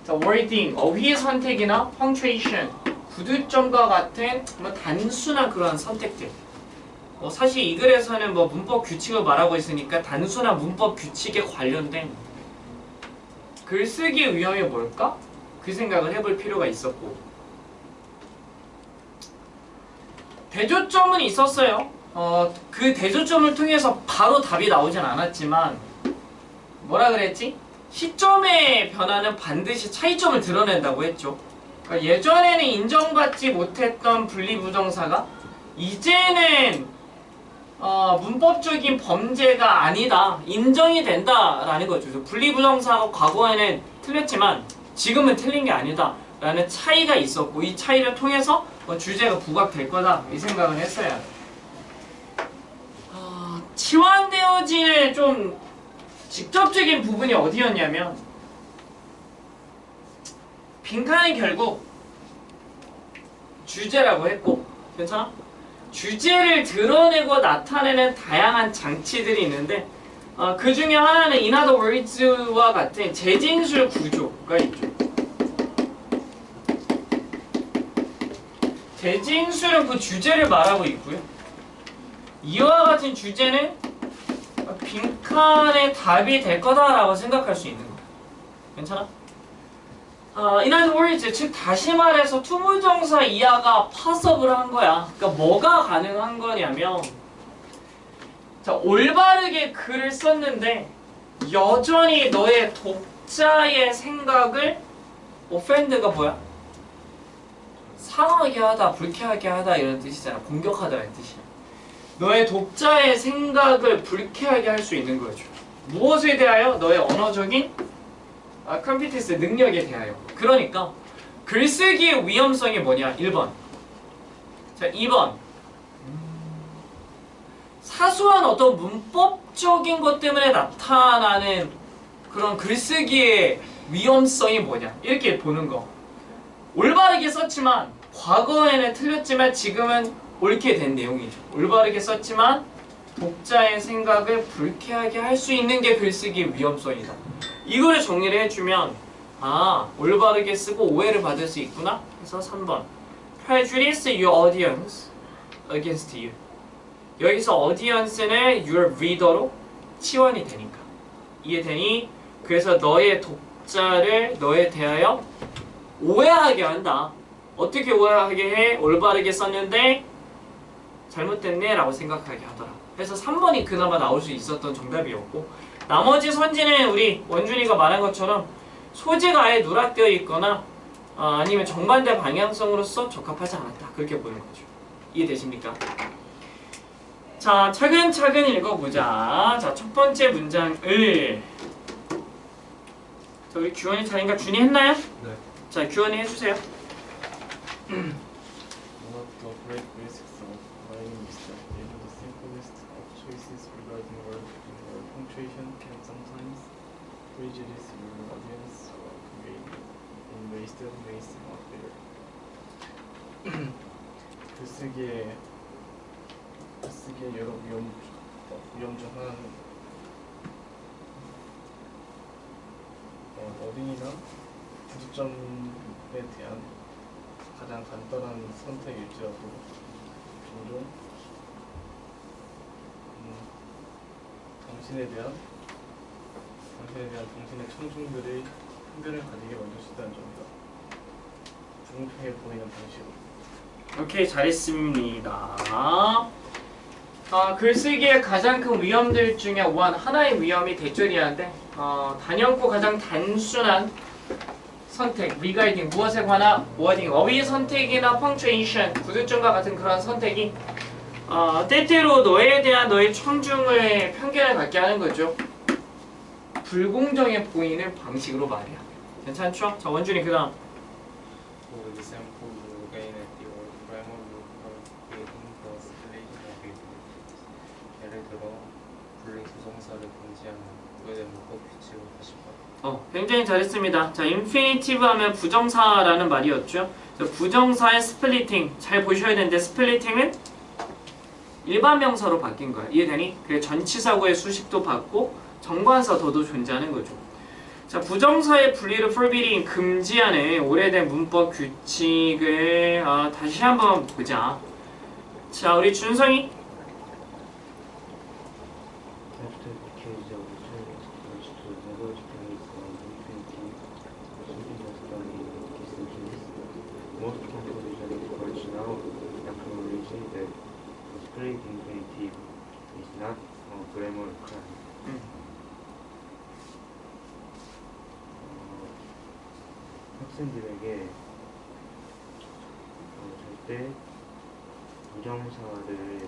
자, wording, 어휘의 선택이나 punctuation, 구두점과 같은 뭐 단순한 그런 선택들. 사실 이 글에서는 뭐 문법 규칙을 말하고 있으니까 단순한 문법 규칙에 관련된 글쓰기의 위험이 뭘까? 그 생각을 해볼 필요가 있었고, 대조점은 있었어요. 그 대조점을 통해서 바로 답이 나오진 않았지만 뭐라 그랬지? 시점의 변화는 반드시 차이점을 드러낸다고 했죠. 그러니까 예전에는 인정받지 못했던 분리부정사가 이제는 문법적인 범죄가 아니다, 인정이 된다라는 거죠. 분리부정사가 과거에는 틀렸지만 지금은 틀린 게 아니다 라는 차이가 있었고, 이 차이를 통해서 주제가 부각될 거다 이 생각을 했어요. 치환되어지는 좀 직접적인 부분이 어디였냐면, 빈칸은 결국 주제라고 했고, 괜찮아? 주제를 드러내고 나타내는 다양한 장치들이 있는데, 그 중에 하나는 in other words와 같은 재진술 구조가 있죠. 재진술은 그 주제를 말하고 있고요. 이와 같은 주제는 빈칸의 답이 될 거다라고 생각할 수 있는 거예요. 괜찮아? in other words, 즉 다시 말해서 투부정사 이하가 파서블한 거야. 그러니까 뭐가 가능한 거냐면, 자, 올바르게 글을 썼는데 여전히 너의 독자의 생각을, offend가 뭐야? 상하게 하다, 불쾌하게 하다 이런 뜻이잖아. 공격하다는 뜻이야. 너의 독자의 생각을 불쾌하게 할 수 있는 거죠. 무엇에 대하여? 너의 언어적인 컴피티스 능력에 대하여. 그러니까 글쓰기의 위험성이 뭐냐? 1번. 자, 2번. 사소한 어떤 문법적인 것 때문에 나타나는 그런 글쓰기의 위험성이 뭐냐? 이렇게 보는 거. 올바르게 썼지만, 과거에는 틀렸지만 지금은 옳게 된 내용이죠. 올바르게 썼지만 독자의 생각을 불쾌하게 할 수 있는 게 글쓰기의 위험성이다. 이거를 정리를 해주면, 올바르게 쓰고 오해를 받을 수 있구나. 그래서 3번. Prejudice your audience against you. 여기서 audience는 your reader로 치환이 되니까. 이해되니? 그래서 너의 독자를 너에 대하여 오해하게 한다. 어떻게 오해하게 해? 올바르게 썼는데 잘못됐네 라고 생각하게 하더라. 그래서 3번이 그나마 나올 수 있었던 정답이었고, 나머지 선지는 우리 원준이가 말한 것처럼 소재가 아예 누락되어 있거나 아니면 정반대 방향성으로서 적합하지 않았다, 그렇게 보는 거죠. 이해되십니까? 자, 차근차근 읽어보자. 자, 첫 번째 문장을, 자, 우리 규원이 차례인가? 준이 했나요? 네. 자, 규원이 해주세요. One of the great risks of writing is that even the simplest of choices regarding word punctuation can sometimes prejudice your audience or convey in ways that may seem unfair. 글쓰기의 여러 위험 중 하나는 어딩이나 구두점에 대한 가장 간단한 선택일지라도 종종 당신에 대한 당신의 청중들의 편견을 가지게 만들 수 있다는 점이다. 불공평해 보이는 방식으로. 오케이, 잘했습니다. 글쓰기의 가장 큰 위험들 중에 하나의 위험이 대절이하는데, 단연코 가장 단순한 선택, 리가이딩, 무엇에 관한 워딩, 어휘 선택이나 펑츄에이션, 구두점과 같은 그런 선택이 때때로 너에 대한 너의 청중의 편견을 갖게 하는 거죠. 불공정해 보이는 방식으로 말이야. 괜찮죠? 자, 원준이 그 다음. For example, you gain at your grammar or creating the spelling of it. 예를 들어, 분리부정사를 금지하는 오래된 문법 규칙을 다시 봐. 굉장히 잘했습니다. 자, 인피니티브 하면 부정사라는 말이었죠. 부정사의 스플리팅 잘 보셔야 되는데, 스플리팅은 일반 명사로 바뀐 거야. 이해되니? 그래 전치사구의 수식도 받고 정관사 더도 존재하는 거죠. 자, 부정사의 분리를 forbidding 금지하는 오래된 문법 규칙을 다시 한번 보자. 자, 우리 준성이 After the case of the Chinese approach to never place on infantry indigenous decisions, most composition experts now acknowledge that displaced infinitive is not a grammar crime. 학생들에게 절대 부정사를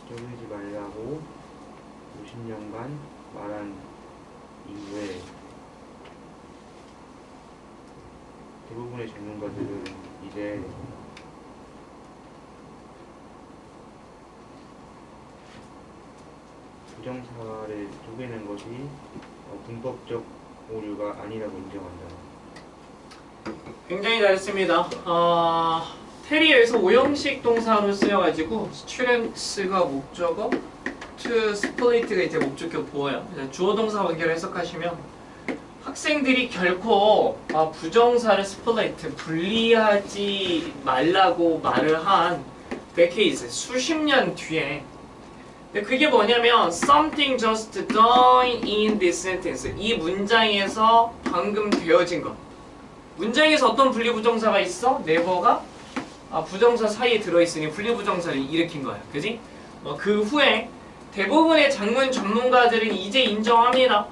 적용하지 말라고 50년간 말한 이후에 대부분의 전문가들은 이제 부정사를 쪼개는 것이 문법적 오류가 아니라고 인정한다. 굉장히 잘했습니다. 테리에서 오형식 동사로 쓰여가지고 students가 목적어, to split가 이제 목적격 보어요. 주어 동사 관계로 해석하시면 학생들이 결코 부정사를 split, 분리하지 말라고 말을 한 decades, 수십 년 뒤에 근데 그게 뭐냐면 something just done in this sentence 이 문장에서 방금 되어진 것 문장에서 어떤 분리부정사가 있어? never가 부정사 사이에 들어있으니 분리부정사를 일으킨 거야. 그지? 그 후에 대부분의 작문 전문가들은 이제 인정합니다.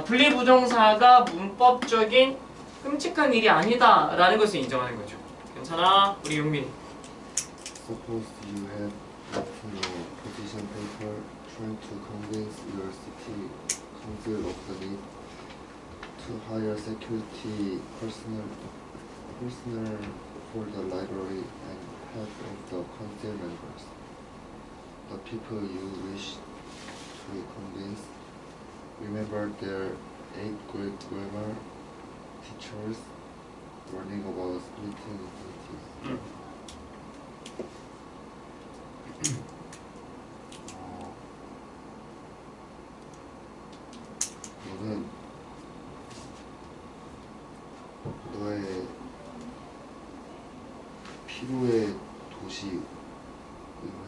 분리부정사가 문법적인 끔찍한 일이 아니다 라는 것을 인정하는 거죠. 괜찮아? 우리 용민. Suppose you have written a position paper trying to convince your city council of the need to hire security personnel for the library and half of the council members. The people you wish to convince remember their 8th grade grammar teachers warning about splitting infinities. 너는 너의 필요의 도시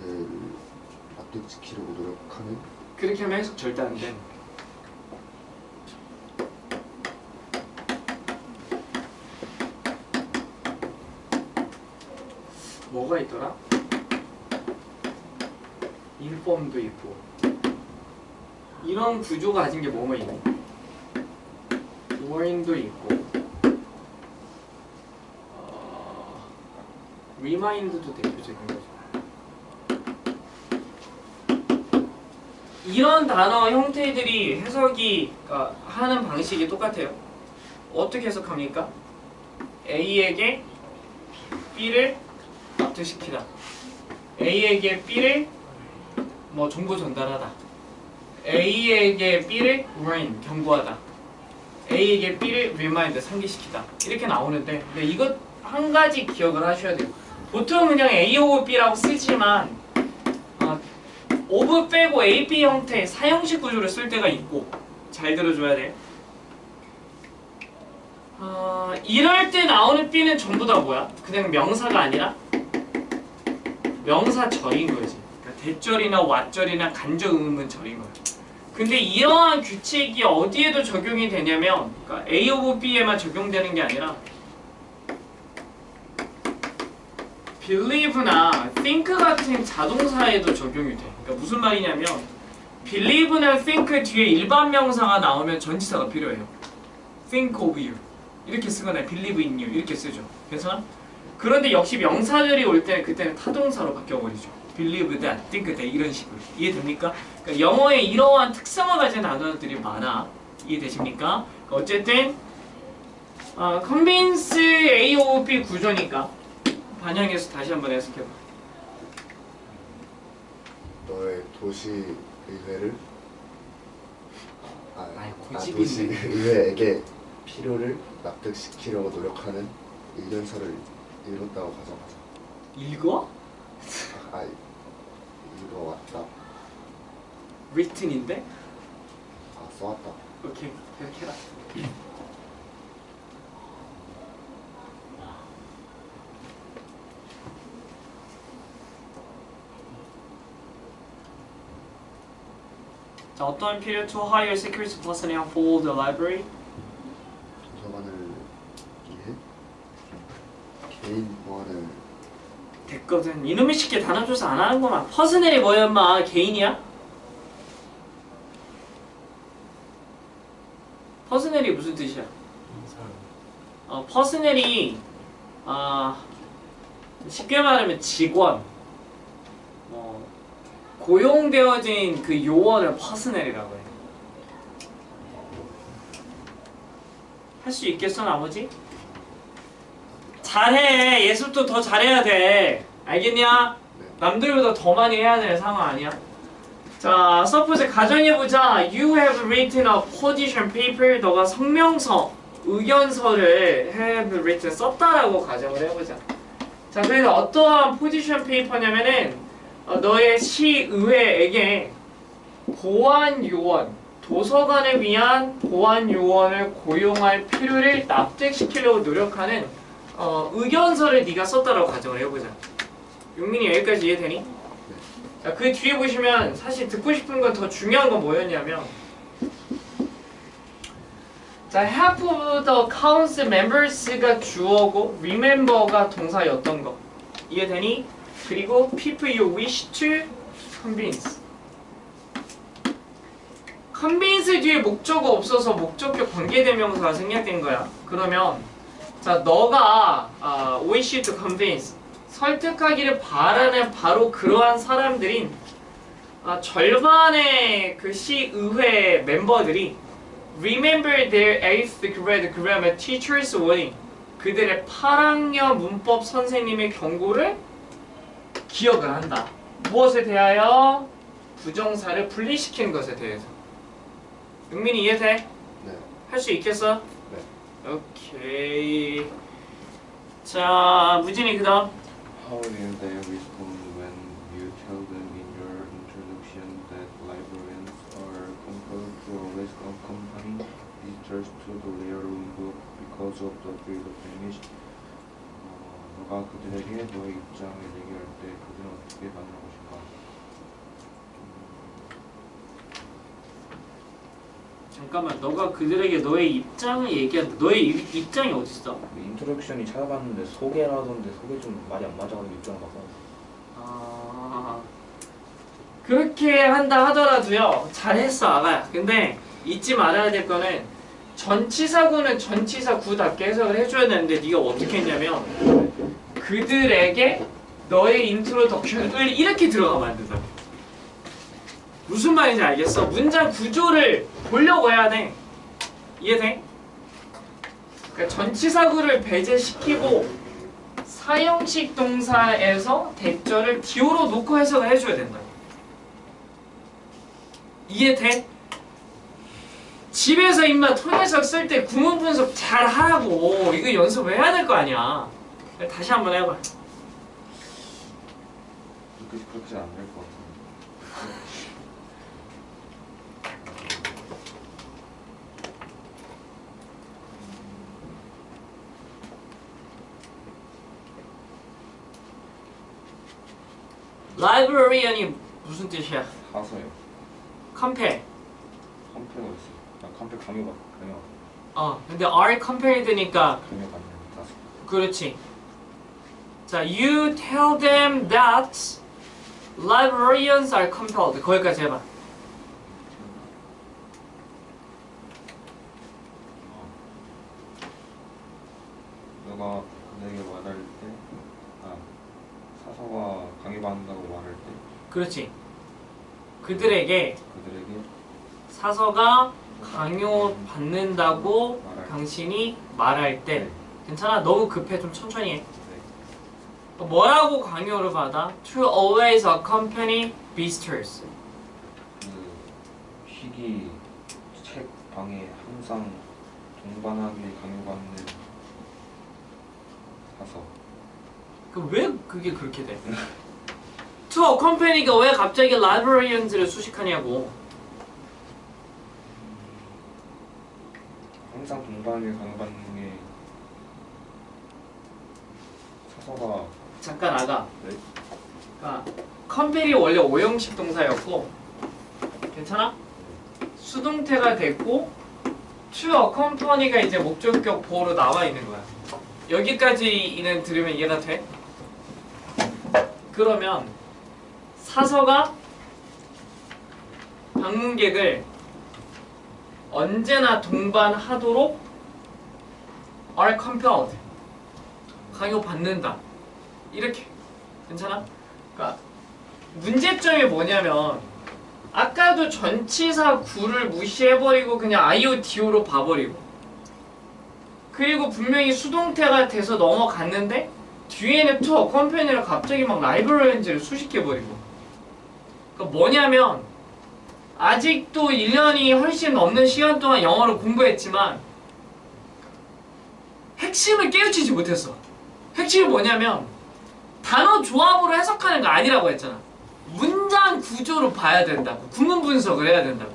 의회를 납득시키려고 노력하는 그렇게 하면 해석 절대 안 돼. 뭐가 있더라? 인폼도 있고 이런 구조가 가진 게 뭐뭐 있니? 워인도 있고 리마인드도 대표적인 거죠. 이런 단어 형태들이 해석이 하는 방식이 똑같아요. 어떻게 해석합니까? A에게 B를 납득시키다. A에게 B를 정보 전달하다. A에게 B를 warn, 경고하다. A에게 B를 remind, 상기시키다. 이렇게 나오는데 근데 이것 한 가지 기억을 하셔야 돼요. 보통 그냥 A over B라고 쓰지만 over 빼고 A, B 형태의 사형식 구조를 쓸 때가 있고 잘 들어줘야 돼요. 이럴 때 나오는 B는 전부 다 뭐야? 그냥 명사가 아니라 명사절인 거지. 그러니까 대절이나 왓절이나 간접 의문문 절인 거야. 근데 이러한 규칙이 어디에도 적용이 되냐면 그러니까 A over B에만 적용되는 게 아니라 believe나 think 같은 자동사에도 적용이 돼. 그러니까 무슨 말이냐면 believe나 think 뒤에 일반 명사가 나오면 전치사가 필요해요. think of you 이렇게 쓰거나 believe in you 이렇게 쓰죠. 괜찮아? 그런데 역시 명사들이 올 때는 그때는 타동사로 바뀌어버리죠. believe that, think that 이런 식으로. 이해됩니까? 그러니까 영어에 이러한 특성을 가진 단어들이 많아. 이해되십니까? 그러니까 어쨌든 convince A over B 구조니까 반영해서 다시 한번 해석해봐. 너의 도시 의회를 고집이네. 도시 의회에게 필요를 납득시키려고 노력하는 의견서를 읽었다고 가정하자. 읽어? 아 이거 왔다. written인데? 아 써왔다. 오케이, 계속 해라. 자, 어떤 period to hire security personnel for the library? 도서관을 위해 개인 보안을 됐거든. 이놈의 쉽게 단어 조사 안 하는구만. 퍼스널이 뭐야, 엄마? 개인이야? 퍼스널이 무슨 뜻이야? 퍼스널이 쉽게 말하면 직원, 고용되어진 그 요원을 퍼스널이라고 해. 할 수 있겠어, 나머지? 잘해. 예습도 더 잘해야 돼. 알겠냐? 남들보다 더 많이 해야 되는 상황 아니야? 자, suppose 가정해보자. You have written a position paper. 너가 성명서, 의견서를 have written, 썼다라고 가정을 해보자. 자, 그래서 어떠한 포지션 페이퍼냐면은 너의 시의회에게 보안 요원, 도서관을 위한 보안 요원을 고용할 필요를 납득시키려고 노력하는 의견서를 네가 썼다라고 가정을 해보자. 용민이 여기까지 이해되니? 자, 그 뒤에 보시면 사실 듣고 싶은 건 더 중요한 건 뭐였냐면, 자, half of the council members가 주어고 remember가 동사였던 거 이해되니? 그리고 people you wish to convince. convince 뒤에 목적어 없어서 목적격 관계대명사가 생략된 거야. 그러면 자, 너가 wish to convince, 설득하기를 바라는 바로 그러한 사람들인 절반의 그 시의회 멤버들이 remember their 8th grade grammar teacher's warning, 그들의 8학년 문법 선생님의 경고를 기억을 한다. 무엇에 대하여? 부정사를 분리시키는 것에 대해서. 용민이 이해돼? 네. 할 수 있겠어? 네. 오케이. 자, 무진이 그다음. How will they respond when you tell them in your introduction that librarians are compelled to always accompany visitors to the their room book because of the fear of damage? 너가 그들에게 너의 입장을 얘기할 때 그들은 어떻게 반응할 것인가? 잠깐만, 너가 그들에게 너의 입장을 얘기한다. 너의 입장이 어딨어? 인트로덕션이 찾아봤는데 소개라던데 소개 좀 말이 안 맞아가지고 입장을 바꿔. 그렇게 한다 하더라도요, 잘했어, 아가야. 근데 잊지 말아야 될 거는 전치사구는 전치사구답게 해석을 해줘야 되는데 네가 어떻게 했냐면 그들에게 너의 인트로덕션을 이렇게 들어가면 안 된다. 무슨 말인지 알겠어? 문장 구조를 보려고 해야 돼. 이해돼? 그러니까 전치사구를 배제시키고 사형식 동사에서 대절을 디오로 놓고 해석을 해줘야 된다. 이해돼? 집에서 임마 통해석 쓸 때 구문 분석 잘 하라고. 이거 연습을 해야 될 거 아니야. 다시 한번 해봐. 그렇게 잘 안 될 것 같은데. 라이브러리언이 무슨 뜻이야? 가서요. 컴페. 컴페가 있어요. 컴페 강요가 근데 are compared니까 강요가 아니라 가서. 그렇지. 자, you tell them that librarians are compelled. 거기까지 해봐. 너가 그들에게 말할 때, 사서가 강요받는다고 말할 때, 그렇지. 그들에게 그들에게 사서가 강요받는다고 당신이 말할 때. 괜찮아? 너무 급해. 좀 천천히 해. 뭐라고 강요를 받아? To always accompany visitors. 그 희귀 책 방에 항상 동반하게 강요받는 사서. 왜 그게 그렇게 돼? 투어 컴퍼니가 왜 갑자기 라이브러리언즈를 수식하냐고. 항상 동반에 강반에 사서가 잠깐 아가. 네. 그러니까 컴펠이 원래 오형식 동사였고, 괜찮아? 수동태가 됐고, 투어 컴퍼니가 이제 목적격 보호로 나와 있는 거야. 여기까지는 들으면 이해가 돼? 그러면 사서가 방문객을 언제나 동반하도록 are compelled, 강요받는다. 이렇게. 괜찮아? 그러니까 문제점이 뭐냐면 아까도 전치사 구를 무시해버리고 그냥 IOTO로 봐버리고, 그리고 분명히 수동태가 돼서 넘어갔는데 뒤에는 투어 컴퍼니를 갑자기 막 라이브러리언즈를 수식해버리고. 그러니까 뭐냐면 아직도 1년이 훨씬 넘는 시간 동안 영어를 공부했지만 핵심을 깨우치지 못했어. 핵심이 뭐냐면 단어 조합으로 해석하는 거 아니라고 했잖아. 문장 구조로 봐야 된다고. 구문 분석을 해야 된다고.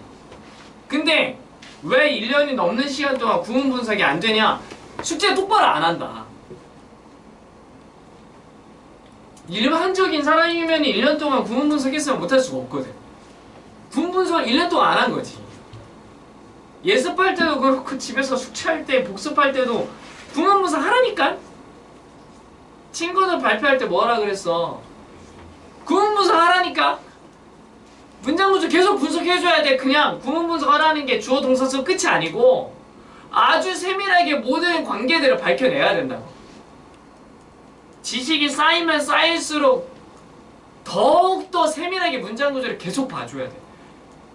근데 왜 1년이 넘는 시간 동안 구문 분석이 안 되냐? 숙제 똑바로 안 한다. 일반적인 사람이면 1년 동안 구문 분석했으면 못할 수가 없거든. 구문 분석을 1년 동안 안 한 거지. 예습할 때도 그렇고 집에서 숙제할 때 복습할 때도 구문 분석 하라니까? 친구들 발표할 때 뭐라 그랬어? 구문 분석 하라니까? 문장 구조 계속 분석해줘야 돼. 그냥 구문 분석하라는 게 주어 동사서 끝이 아니고 아주 세밀하게 모든 관계들을 밝혀내야 된다고. 지식이 쌓이면 쌓일수록 더욱더 세밀하게 문장 구조를 계속 봐줘야 돼.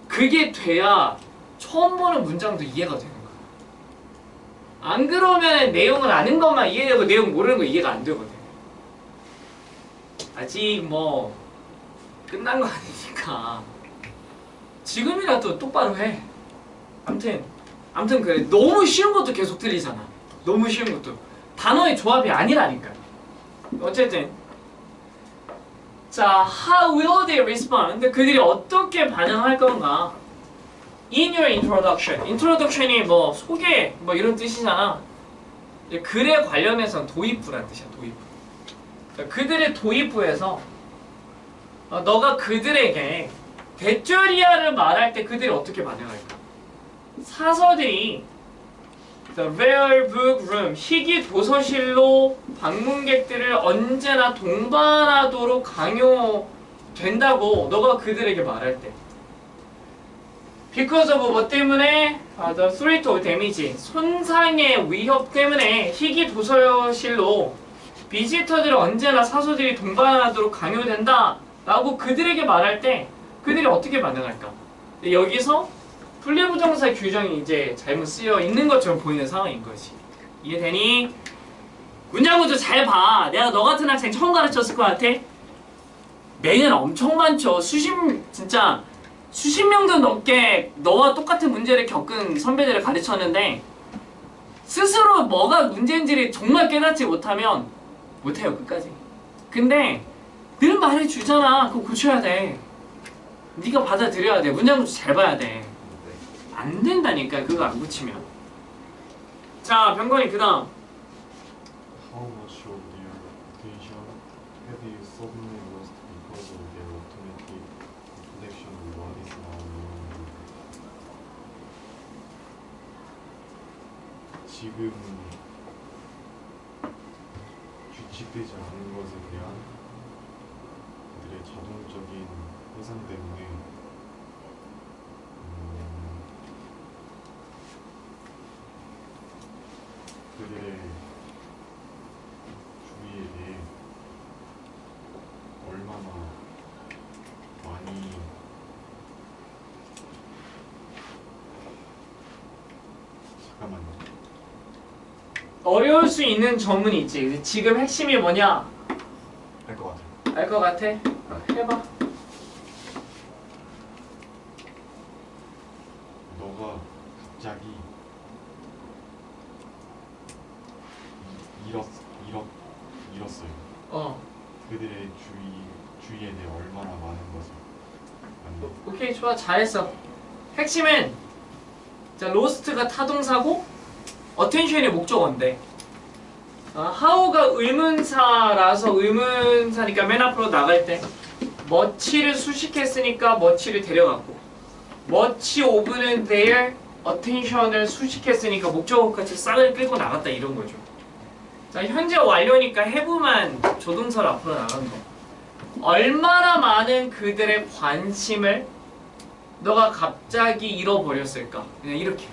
그게 돼야 처음 보는 문장도 이해가 되는 거야. 안 그러면 내용을 아는 것만 이해되고 내용 모르는 거 이해가 안 되거든. 아직 뭐 끝난 거 아니니까 지금이라도 똑바로 해. 아무튼 그래. 너무 쉬운 것도 계속 들리잖아. 너무 쉬운 것도 단어의 조합이 아니라니까. 어쨌든 자, how will they respond? 근데 그들이 어떻게 반응할 건가? In your introduction. introduction이 뭐 소개 뭐 이런 뜻이잖아. 이제 글에 관련해서는 도입부란 뜻이야. 도입부. 그러니까 그들의 도입부에서 너가 그들에게 대쩌리아를 말할 때 그들이 어떻게 반응할까? 사서들이 The rare book room, 희귀 도서실로 방문객들을 언제나 동반하도록 강요된다고 너가 그들에게 말할 때. Because of 뭐 때문에? The threat of damage, 손상의 위협 때문에 희귀 도서실로 비지터들을 언제나 사서들이 동반하도록 강요된다 라고 그들에게 말할 때 그들이 어떻게 반응할까? 여기서 분리부정사 규정이 이제 잘못 쓰여 있는 것처럼 보이는 상황인 거지. 이해되니? 문장 구조 잘 봐. 내가 너 같은 학생 처음 가르쳤을 것 같아? 매년 엄청 많죠. 진짜 수십 명도 넘게 너와 똑같은 문제를 겪은 선배들을 가르쳤는데 스스로 뭐가 문제인지를 정말 깨닫지 못하면 못해요. 끝까지. 근데 늘 말해주잖아. 그거 고쳐야 돼. 네가 받아들여야 돼. 문장 구조 잘 봐야 돼. 안 된다니까. 그거 안 고치면. 자, 병건이 그 다음. How much of their attention have you suddenly lost because of their automatic reflection of what is now known? 지금 규칙되지 않은 것에 대한 그들의 자동적인 회상 때문에 그들의 주의에 대해 얼마나 많이 잠깐만요. 어려울 수 있는 점은 있지. 지금 핵심이 뭐냐? 알 것 같아요. 알 것 같아? 해봐. 너가 갑자기 잃었어요. 어. 그들의 주의에 대해 얼마나 오케이, 좋아, 잘했어. 핵심은 자, lost가 타동사고 attention이 목적어인데 how가 의문사라서 의문사니까 맨 앞으로 나갈 때 much를 수식했으니까 much를 데려갔고 much of는 their attention을 수식했으니까 목적어까지 싹을 끌고 나갔다 이런 거죠. 자, 현재 완료니까 have만 조동사로 앞으로 나간 거. 얼마나 많은 그들의 관심을 너가 갑자기 잃어버렸을까? 그냥 이렇게.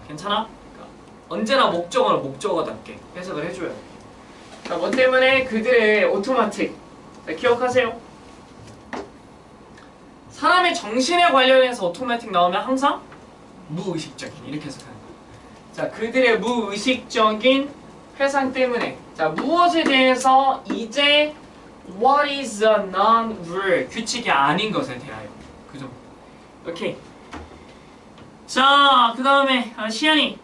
괜찮아? 그러니까 언제나 목적어를 목적어답게 해석을 해줘야 돼. 자, 뭐 때문에 그들의 오토마틱. 자, 기억하세요. 사람의 정신에 관련해서 오토마틱 나오면 항상 무의식적인 이렇게 해석하는 거야. 자, 그들의 무의식적인 회상 때문에 자, 무엇에 대해서 이제 what is a non-rule 규칙이 아닌 것에 대하여 그죠? 오케이. 자, 그 다음에 시연이.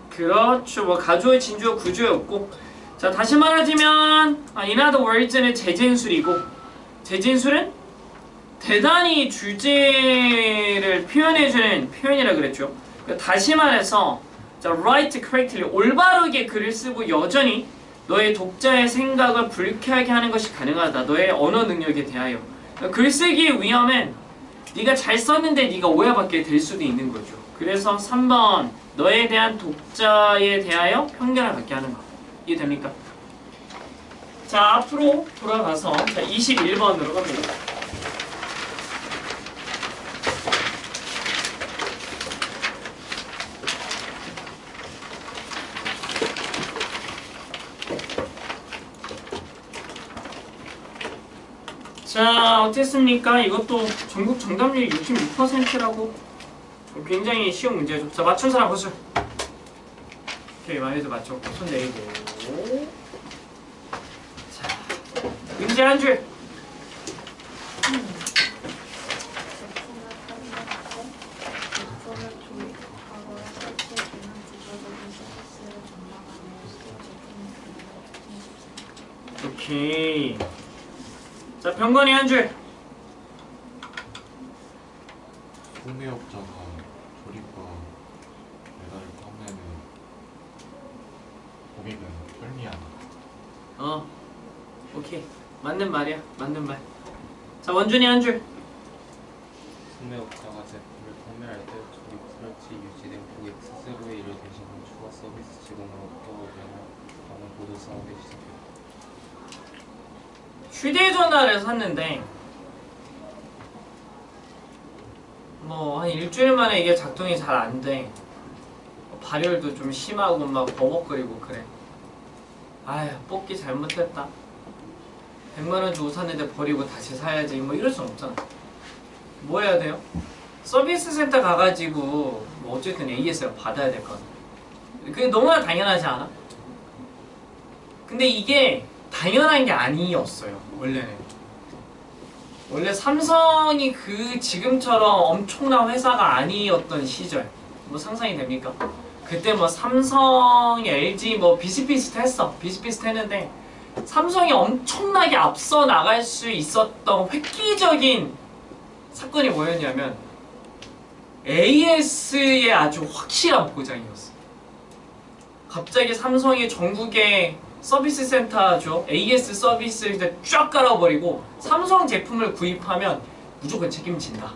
그렇죠. 뭐 가주어, 진주어, 구주어였고. 자, 다시 말하자면 in other words는 재진술이고 재진술은 대단히 주제를 표현해주는 표현이라 그랬죠. 그러니까 다시 말해서 자, write correctly 올바르게 글을 쓰고 여전히 너의 독자의 생각을 불쾌하게 하는 것이 가능하다. 너의 언어 능력에 대하여. 그러니까 글쓰기 위험은 네가 잘 썼는데 네가 오해받게 될 수도 있는 거죠. 그래서 3번 너에 대한 독자에 대하여 편견을 갖게 하는 거. 이해됩니까? 자, 앞으로 돌아가서 자, 21번으로 갑니다. 자, 어땠습니까? 이것도 전국 정답률이 66%라고 굉장히 쉬운 문제죠. 자, 맞춘 사람 보세요. 오케이, 많이들 맞췄고 손 내리고. 자, 문제 한 줄. 오케이. 자, 병건이 한 줄. 소매업자가 조립과 배달을 판매는 고객은 편리하다. 오케이. 맞는 말이야. 맞는 말. 자, 원준이 한 줄. 소매업자가 제품을 판매할 때 조립, 설치, 유지 등 고객 스스로의 일을 대신한 추가 서비스 제공으로부터 많은 보도 사업이 시작했다. 휴대전화를 샀는데 뭐 한 일주일 만에 이게 작동이 잘 안 돼. 발열도 좀 심하고 막 버벅거리고 그래. 아휴, 뽑기 잘못했다. 100만원 주고 샀는데 버리고 다시 사야지. 뭐 이럴 순 없잖아. 뭐 해야 돼요? 서비스 센터 가가지고 뭐 어쨌든 AS를 받아야 될 거 같아. 그게 너무나 당연하지 않아? 근데 이게 당연한 게 아니었어요. 원래는. 원래 삼성이 그 지금처럼 엄청난 회사가 아니었던 시절. 뭐 상상이 됩니까? 그때 뭐 삼성, LG 뭐 비슷비슷했어. 비슷비슷했는데 삼성이 엄청나게 앞서 나갈 수 있었던 획기적인 사건이 뭐였냐면 AS의 아주 확실한 보장이었어. 갑자기 삼성이 전국에 서비스 센터죠. AS 서비스를 쫙 깔아버리고 삼성 제품을 구입하면 무조건 책임진다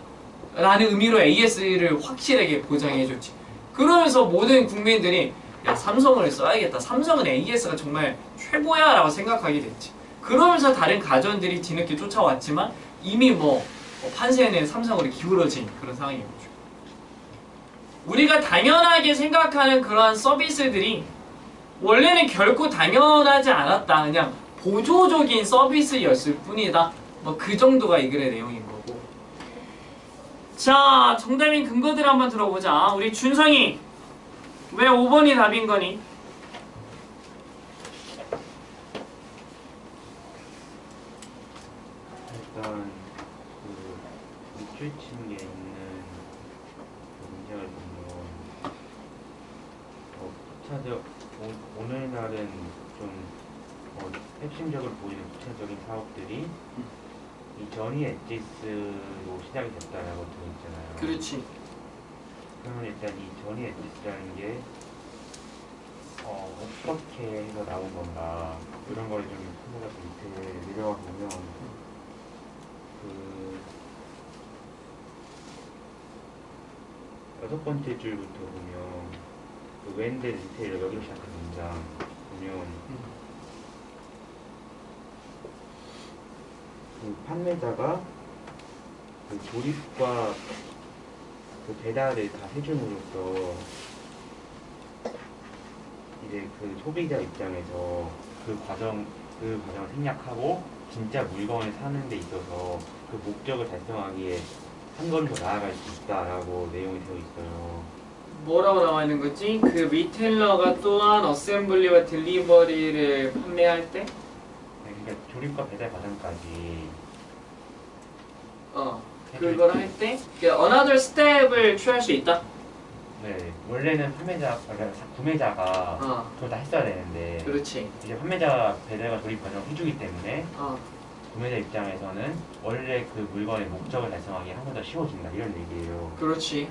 라는 의미로 AS를 확실하게 보장해줬지. 그러면서 모든 국민들이 야, 삼성을 써야겠다. 삼성은 AS가 정말 최고야 라고 생각하게 됐지. 그러면서 다른 가전들이 뒤늦게 쫓아왔지만 이미 뭐 판세는 삼성으로 기울어진 그런 상황인 거죠. 우리가 당연하게 생각하는 그러한 서비스들이 원래는 결코 당연하지 않았다. 그냥 보조적인 서비스였을 뿐이다. 뭐 그 정도가 이 글의 내용인 거고. 자, 정답인 근거들 한번 들어보자. 우리 준성이 왜 5번이 답인 거니? 일단 그 밑줄침에 있는 그 문제를 보면 구차적 오늘날은 좀 핵심적으로 보이는 구체적인 사업들이 이 전이 엣지스로 시작이 됐다라고 되어 있잖아요. 그렇지. 그러면 일단 이 전이 엣지스라는 게 어떻게 해서 나온 건가 이런 거를 좀 생각해서 밑에 내려가 보면 그 여섯 번째 줄부터 보면 그 웬데 리테일러 여기로 시작하는 문장 보면 그 판매자가 그 조립과 그 배달을 다 해줌으로써 이제 그 소비자 입장에서 그 과정을 생략하고 진짜 물건을 사는 데 있어서 그 목적을 달성하기에 한 걸음 더 나아갈 수 있다라고 내용이 되어 있어요. 뭐라고 나와 있는 거지? 그 리테일러가 또한 어셈블리와 딜리버리를 판매할 때 그러니까 조립과 배달 과정까지 그걸 할 때 another step을 취할 수 있다. 네, 원래는 구매자가 그걸 다 했어야 되는데 그렇지. 이제 판매자가 배달과 조립 과정을 해주기 때문에 구매자 입장에서는 원래 그 물건의 목적을 달성하기 한 번 더 쉬워진다 이런 얘기예요. 그렇지.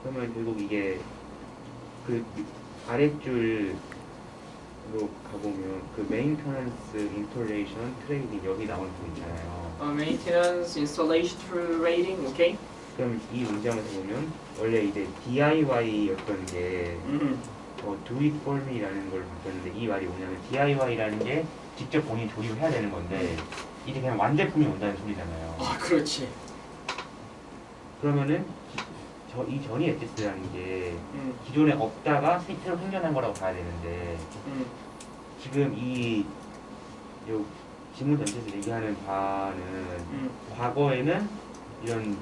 그러면 결국 이게 그 아랫줄로 가보면 그 메인터넌스, 인스톨레이션, 트레이딩 여기 나오는 부분 있잖아요. Maintenance, installation, rating, 오케이? 그럼 이 문장에서 보면 원래 이제 DIY였던 게 do it for me라는 걸 바꿨는데 이 말이 뭐냐면 DIY라는 게 직접 본인이 조립을 해야 되는 건데 이제 그냥 완제품이 온다는 소리잖아요. 그렇지. 그러면은 이 전이 엣지스라는 게 기존에 없다가 새로 생겨난 거라고 봐야 되는데 지금 이 지문 전체에서 얘기하는 바는 과거에는 이런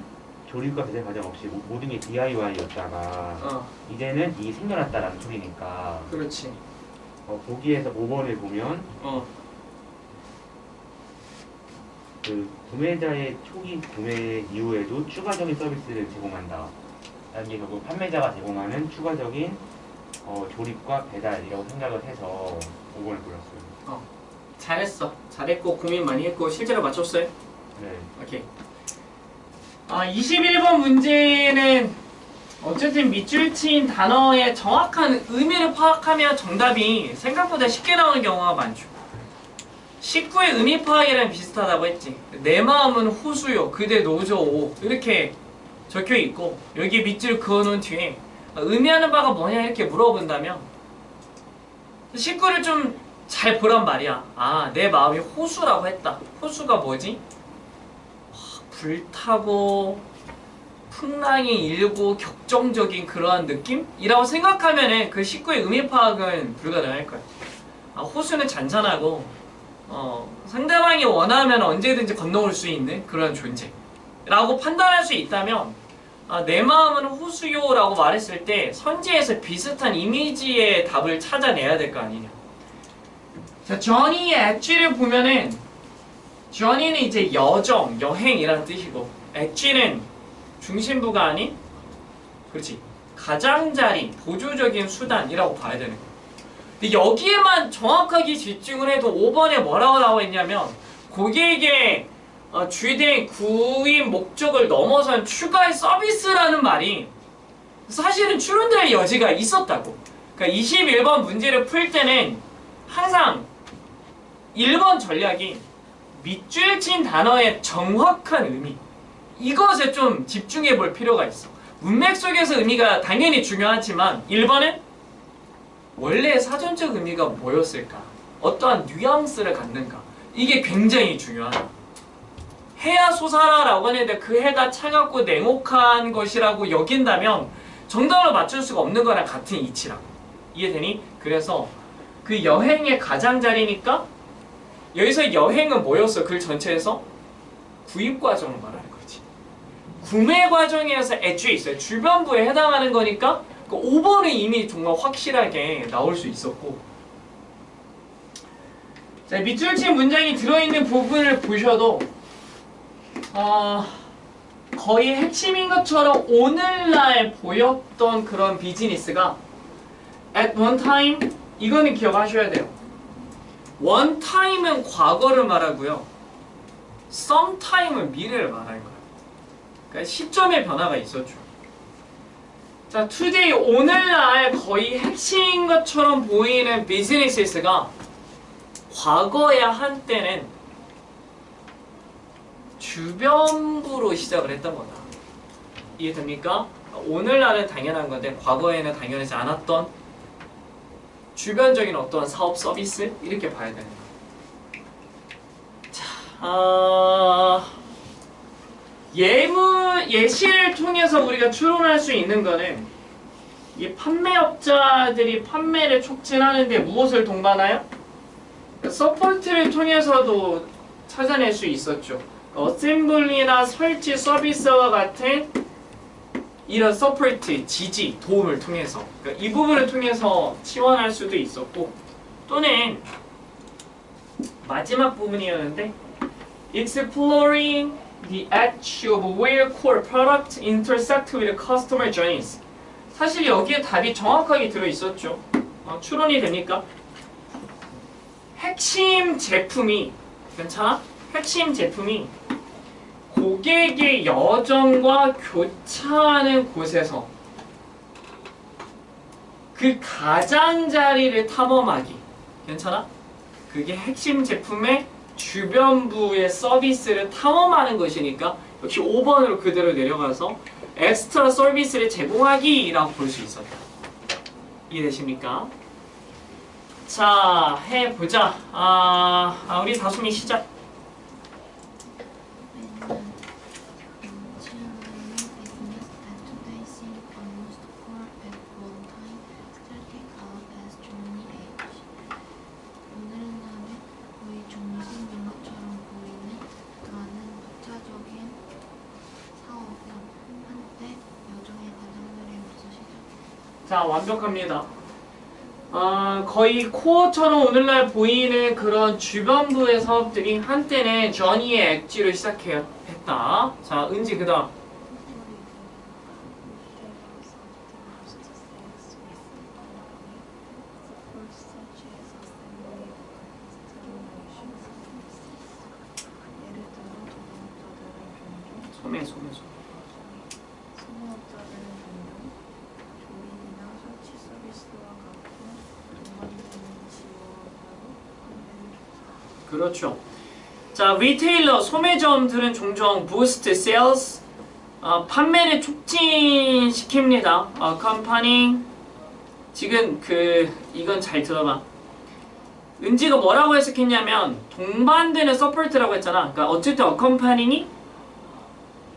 조립과 배달 과정 없이 모든 게 DIY였다가 이제는 이 생겨났다라는 소리니까 그렇지. 거기에서 5번을 보면 그 구매자의 초기 구매 이후에도 추가적인 서비스를 제공한다. 라는 게 결국 판매자가 제공하는 추가적인 조립과 배달이라고 생각을 해서 5번을 골랐어요. 잘했어. 잘했고 고민 많이 했고 실제로 맞췄어요? 네. 오케이. 21번 문제는 어쨌든 밑줄 친 단어의 정확한 의미를 파악하면 정답이 생각보다 쉽게 나오는 경우가 많죠. 19의 의미 파악이랑 비슷하다고 했지. 내 마음은 호수요 그대 노저오 이렇게 적혀 있고 여기 밑줄 그어놓은 뒤에 의미하는 바가 뭐냐 이렇게 물어본다면 19를 좀 잘 보란 말이야. 내 마음이 호수라고 했다. 호수가 뭐지? 불타고 풍랑이 일고 격정적인 그러한 느낌이라고 생각하면은 그 19의 의미 파악은 불가능할 거야. 호수는 잔잔하고 상대방이 원하면 언제든지 건너올 수 있는 그런 존재라고 판단할 수 있다면 내 마음은 호수요라고 말했을 때 선지에서 비슷한 이미지의 답을 찾아내야 될 거 아니냐. 자, journey 엣지를 보면은 journey는 이제 여정, 여행이라는 뜻이고 엣지는 중심부가 아닌 그렇지 가장자리, 보조적인 수단이라고 봐야 되는 거야. 근데 여기에만 정확하게 집중을 해도 5번에 뭐라고 나와 있냐면 고객의 주된 구입 목적을 넘어선 추가의 서비스라는 말이 사실은 추론될 여지가 있었다고. 그러니까 21번 문제를 풀 때는 항상 1번 전략이 밑줄 친 단어의 정확한 의미 이것에 좀 집중해 볼 필요가 있어. 문맥 속에서 의미가 당연히 중요하지만 1번은 원래 사전적 의미가 뭐였을까? 어떠한 뉘앙스를 갖는가? 이게 굉장히 중요하다. 해야 솟아라라고 하는데 그 해가 차갑고 냉혹한 것이라고 여긴다면 정답을 맞출 수가 없는 거랑 같은 이치라고. 이해되니? 그래서 그 여행의 가장자리니까 여기서 여행은 뭐였어? 글 전체에서 구입 과정을 말하는 거지. 구매 과정에서 애초에 있어요. 주변부에 해당하는 거니까 그 5번은 이미 정말 확실하게 나올 수 있었고, 자, 밑줄 친 문장이 들어있는 부분을 보셔도 거의 핵심인 것처럼 오늘날 보였던 그런 비즈니스가 at one time, 이거는 기억하셔야 돼요. one time은 과거를 말하고요, sometime은 미래를 말하는 거예요. 그러니까 시점의 변화가 있었죠. 자, today, 오늘날 거의 핵심인 것처럼 보이는 비즈니스가 과거의 한때는 주변부로 시작을 했던 거다. 이해됩니까? 오늘날은 당연한 건데 과거에는 당연하지 않았던 주변적인 어떤 사업 서비스, 이렇게 봐야 되는 거예요. 자, 예시를 통해서 우리가 추론할 수 있는 거는 이 판매업자들이 판매를 촉진하는데 무엇을 동반하여? 서포트를 통해서도 찾아낼 수 있었죠. 어셈블리나 설치 서비스와 같은 이런 서포트, 지지, 도움을 통해서, 그러니까 이 부분을 통해서 지원할 수도 있었고, 또는 마지막 부분이었는데 exploring the edge of where core products intersect with customer journeys. 사실 여기에 답이 정확하게 들어있었죠. 추론이 됩니까? 핵심 제품이, 괜찮아? 핵심 제품이 고객의 여정과 교차하는 곳에서 그 가장자리를 탐험하기, 괜찮아? 그게 핵심 제품의 주변부의 서비스를 탐험하는 것이니까 역시 5번으로 그대로 내려가서 엑스트라 서비스를 제공하기라고 볼 수 있었다. 이해되십니까? 자, 해보자. 우리 다솜이 시작. 자, 완벽합니다. 거의 코어처럼 오늘날 보이는 그런 주변부의 사업들이 한때는 저니의 엑지로 시작했다. 자, 은지 그 다음. 소매. 그렇죠. 자, 리테일러, 소매점들은 종종 부스트 세일스, 판매를 촉진시킵니다. 컴퍼니, 지금 이건 잘 들어봐. 은지가 뭐라고 해석했냐면 동반되는 서포트라고 했잖아. 그러니까 어쨌든 컴퍼니니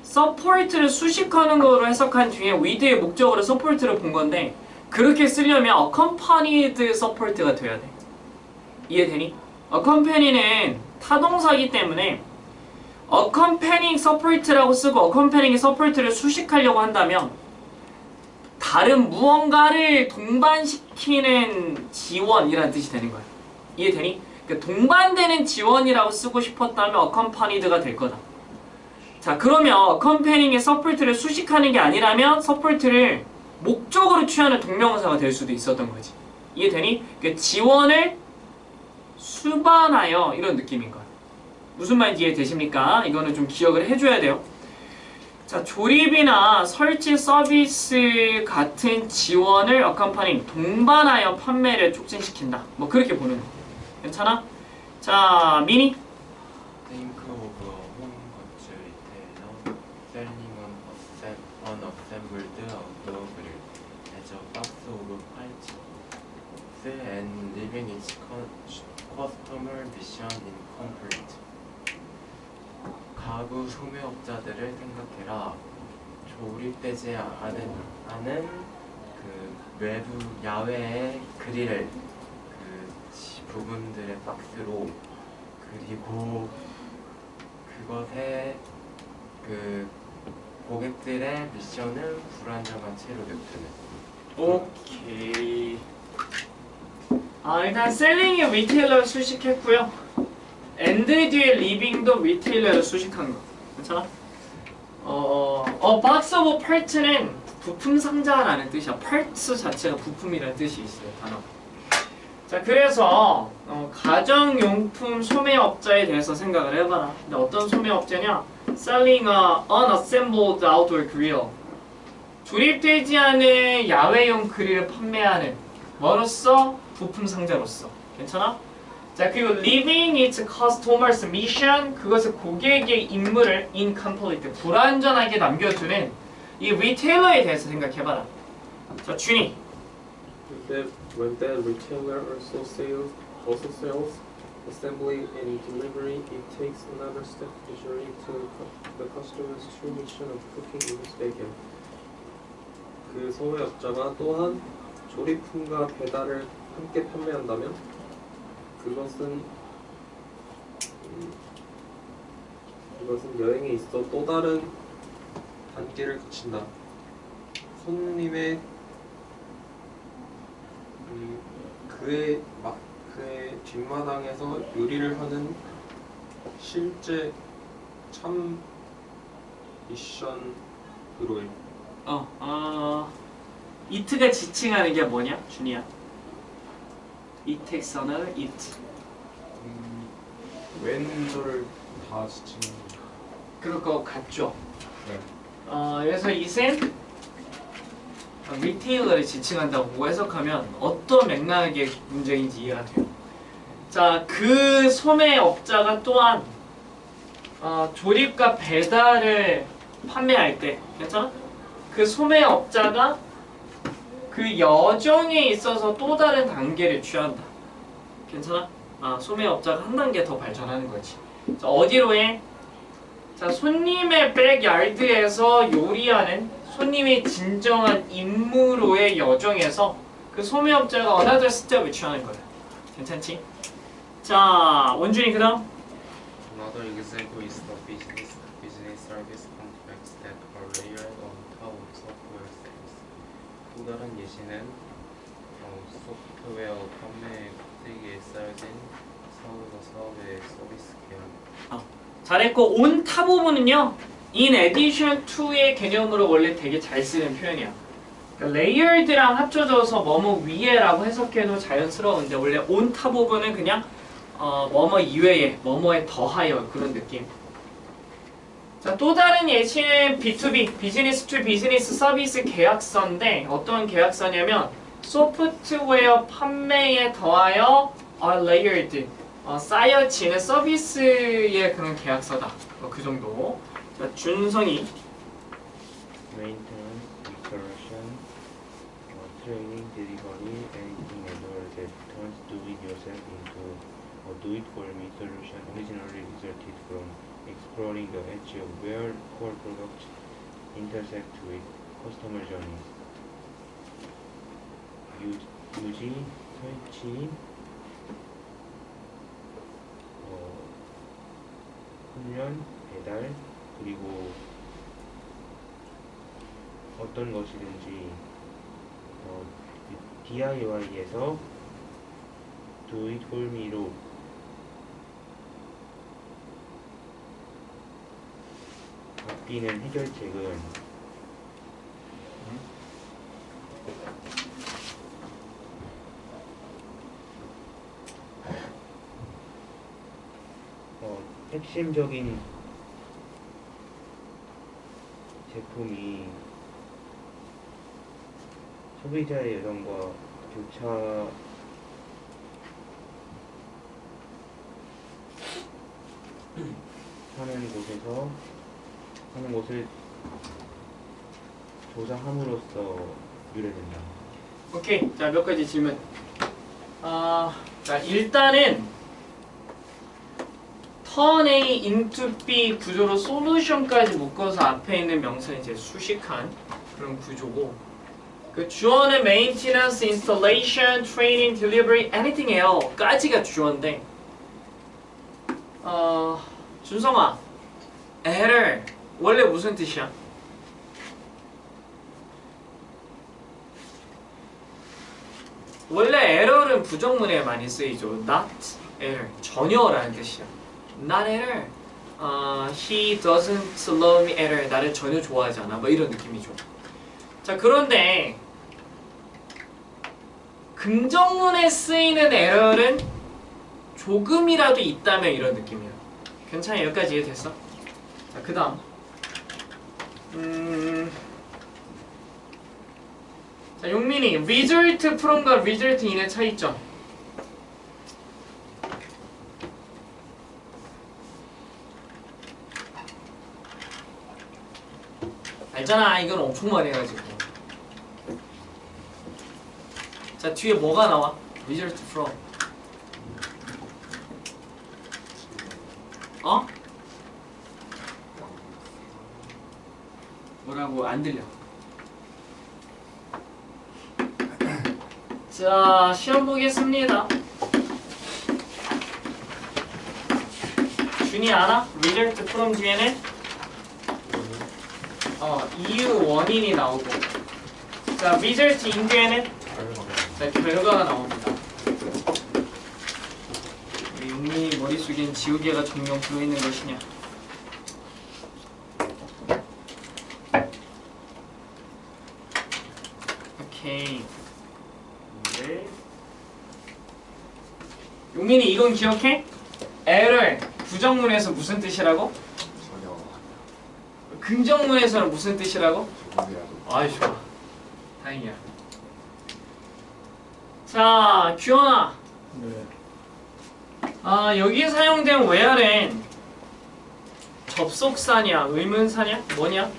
서포트를 수식하는 거로 해석한 뒤에 with의 목적으로 서포트를 본 건데, 그렇게 쓰려면 accompanied support가 돼야 돼. 이해되니? accompany는 타동사기 때문에 accompanying support라고 쓰고 accompanying support를 수식하려고 한다면 다른 무언가를 동반시키는 지원이라는 뜻이 되는 거야. 이해되니? 그러니까 동반되는 지원이라고 쓰고 싶었다면 accompanied가 될 거다. 자, 그러면 accompanying의 support를 수식하는 게 아니라면 support를 목적으로 취하는 동명사가 될 수도 있었던 거지. 이해되니? 그러니까 지원을 수반하여, 이런 느낌인 거야. 무슨 말인지 이해되십니까? 이거는 좀 기억을 해줘야 돼요. 자, 조립이나 설치 서비스 같은 지원을 accompanying, 동반하여 판매를 촉진시킨다. 뭐 그렇게 보는 거. 괜찮아? 자, 미니. Think of a home goods retailer selling unassembled outdoor grill as a box of parts and leaving its customer mission incomplete. 가구 소매업자들을 생각해라. 조립되지 않은 그 외부 야외의 그릴을 부분들의 박스로, 그리고 그것에 그 고객들의 미션은 불안정한 채로 냅두는. 오케이. 일단 셀링이 리테일러를 수식했고요. 엔드 뒤에 리빙도 리테일러를 수식한 거. 괜찮아? 박스 오브 파트는 부품 상자라는 뜻이야. 파츠 자체가 부품이라는 뜻이 있어요. 단어. 자, 그래서 가정용품 소매업자에 대해서 생각을 해봐라. 근데 어떤 소매업자냐? Selling a unassembled outdoor grill. 조립되지 않은 야외용 그릴을 판매하는 뭐로서? 부품 상자로서. 괜찮아? 자, 그리고 Leaving its customer's mission. 그것을 고객의 임무를 incomplete. 불완전하게 남겨두는 이 리테일러에 대해서 생각해봐라. 자, 준이. When that retailer also sells assembly and delivery, it takes another step usually to the customer's true mission of cooking in his bacon. 그 소매업자가 또한 조립품과 배달을 함께 판매한다면 그것은 여행에 있어 또 다른 단계를 거친다. 손님의 그의 뒷마당에서 요리를 하는 실제 참 미션으로의 it가 지칭하는 게 뭐냐? 준이야. It takes another it. 웬저를 다 지치는 그럴 것 같죠? 네. 그래서 it은 리테일러를 지칭한다고 해석하면 어떤 맥락의 문제인지 이해가 돼요. 자, 그 소매업자가 또한 조립과 배달을 판매할 때, 괜찮아? 그 소매업자가 그 여정에 있어서 또 다른 단계를 취한다. 괜찮아? 소매업자가 한 단계 더 발전하는 거지. 자, 어디로 해? 자, 손님의 백야드에서 요리하는 손님의 진정한 임무로의 여정에서 그 소매업자가 another step을 취하는 거야. 괜찮지? 자, 원준이 그 다음. Another example is the business service contracts that are layered on top of software sales. 또 다른 예시는 소프트웨어 판매 꼭대기에 쌓여진 사업의 서비스 계약. 잘했고 on top 부분은요. in addition to의 개념으로 원래 되게 잘 쓰는 표현이야. 그러니까 layerd랑 합쳐져서 뭐뭐 위에라고 해석해도 자연스러운데 원래 on top 부분은 그냥 뭐뭐 이외에 뭐뭐에 더하여 그런 느낌. 자, 또 다른 예시는 B2B, 비즈니스 투 비즈니스 서비스 계약서인데 어떤 계약서냐면 소프트웨어 판매에 더하여 layered, 쌓여지는 서비스의 그런 계약서다. 그 정도. 자, 준성이. Maintenance, restoration, training, delivery, anything at all that turns do-it-yourself into a do-it-for-me solution originally resulted from exploring the edge of where core products intersect with customer journeys. 유지, 설치, 훈련, 배달, 그리고 어떤 것이든지 DIY에서 Do It For Me로 바뀌는 해결책은 핵심적인 제품이 소비자의 여성과 교차하는 곳을 조사함으로써 유래된다. 오케이. 자, 몇 가지 질문. 자, 일단은 turn A into B 구조로 솔루션까지 묶어서 앞에 있는 명사는 이제 수식한 그런 구조고, 그 주어는 maintenance, installation, training, delivery, anything else,까지가 주어인데, 준성아, error 원래 무슨 뜻이야? 원래 error은 부정문에 많이 쓰이죠. not error, 전혀라는 뜻이야. not error. He doesn't love me error. 나를 전혀 좋아하지 않아. 뭐 이런 느낌이죠. 자, 그런데 긍정문에 쓰이는 error은 조금이라도 있다면 이런 느낌이야. 괜찮아? 여기까지 이해됐어? 자, 그 다음 자, 용민이 result from과 result in의 차이점. 알잖아. 이건 엄청 많이 해가지고. 자, 뒤에 뭐가 나와? result from. 어? 뭐라고? 안 들려. 자, 시험 보겠습니다. 준이 알아? result from 뒤에는 이유 원인이 나오고, 자, result in 뒤에는 자, 결과가 나옵니다. 우리 용민이 머릿속엔 지우개가 정령 들어있는 것이냐? 오케이. 네. 용민이 이건 기억해? error 부정문에서 무슨 뜻이라고? 전혀 긍정문에서는 무슨 뜻이라고? 조금이라도 아이 좋아. 다행이야. 자, 규현아. 네. 여기에 사용된 where는 접속사냐, 의문사냐, 뭐냐?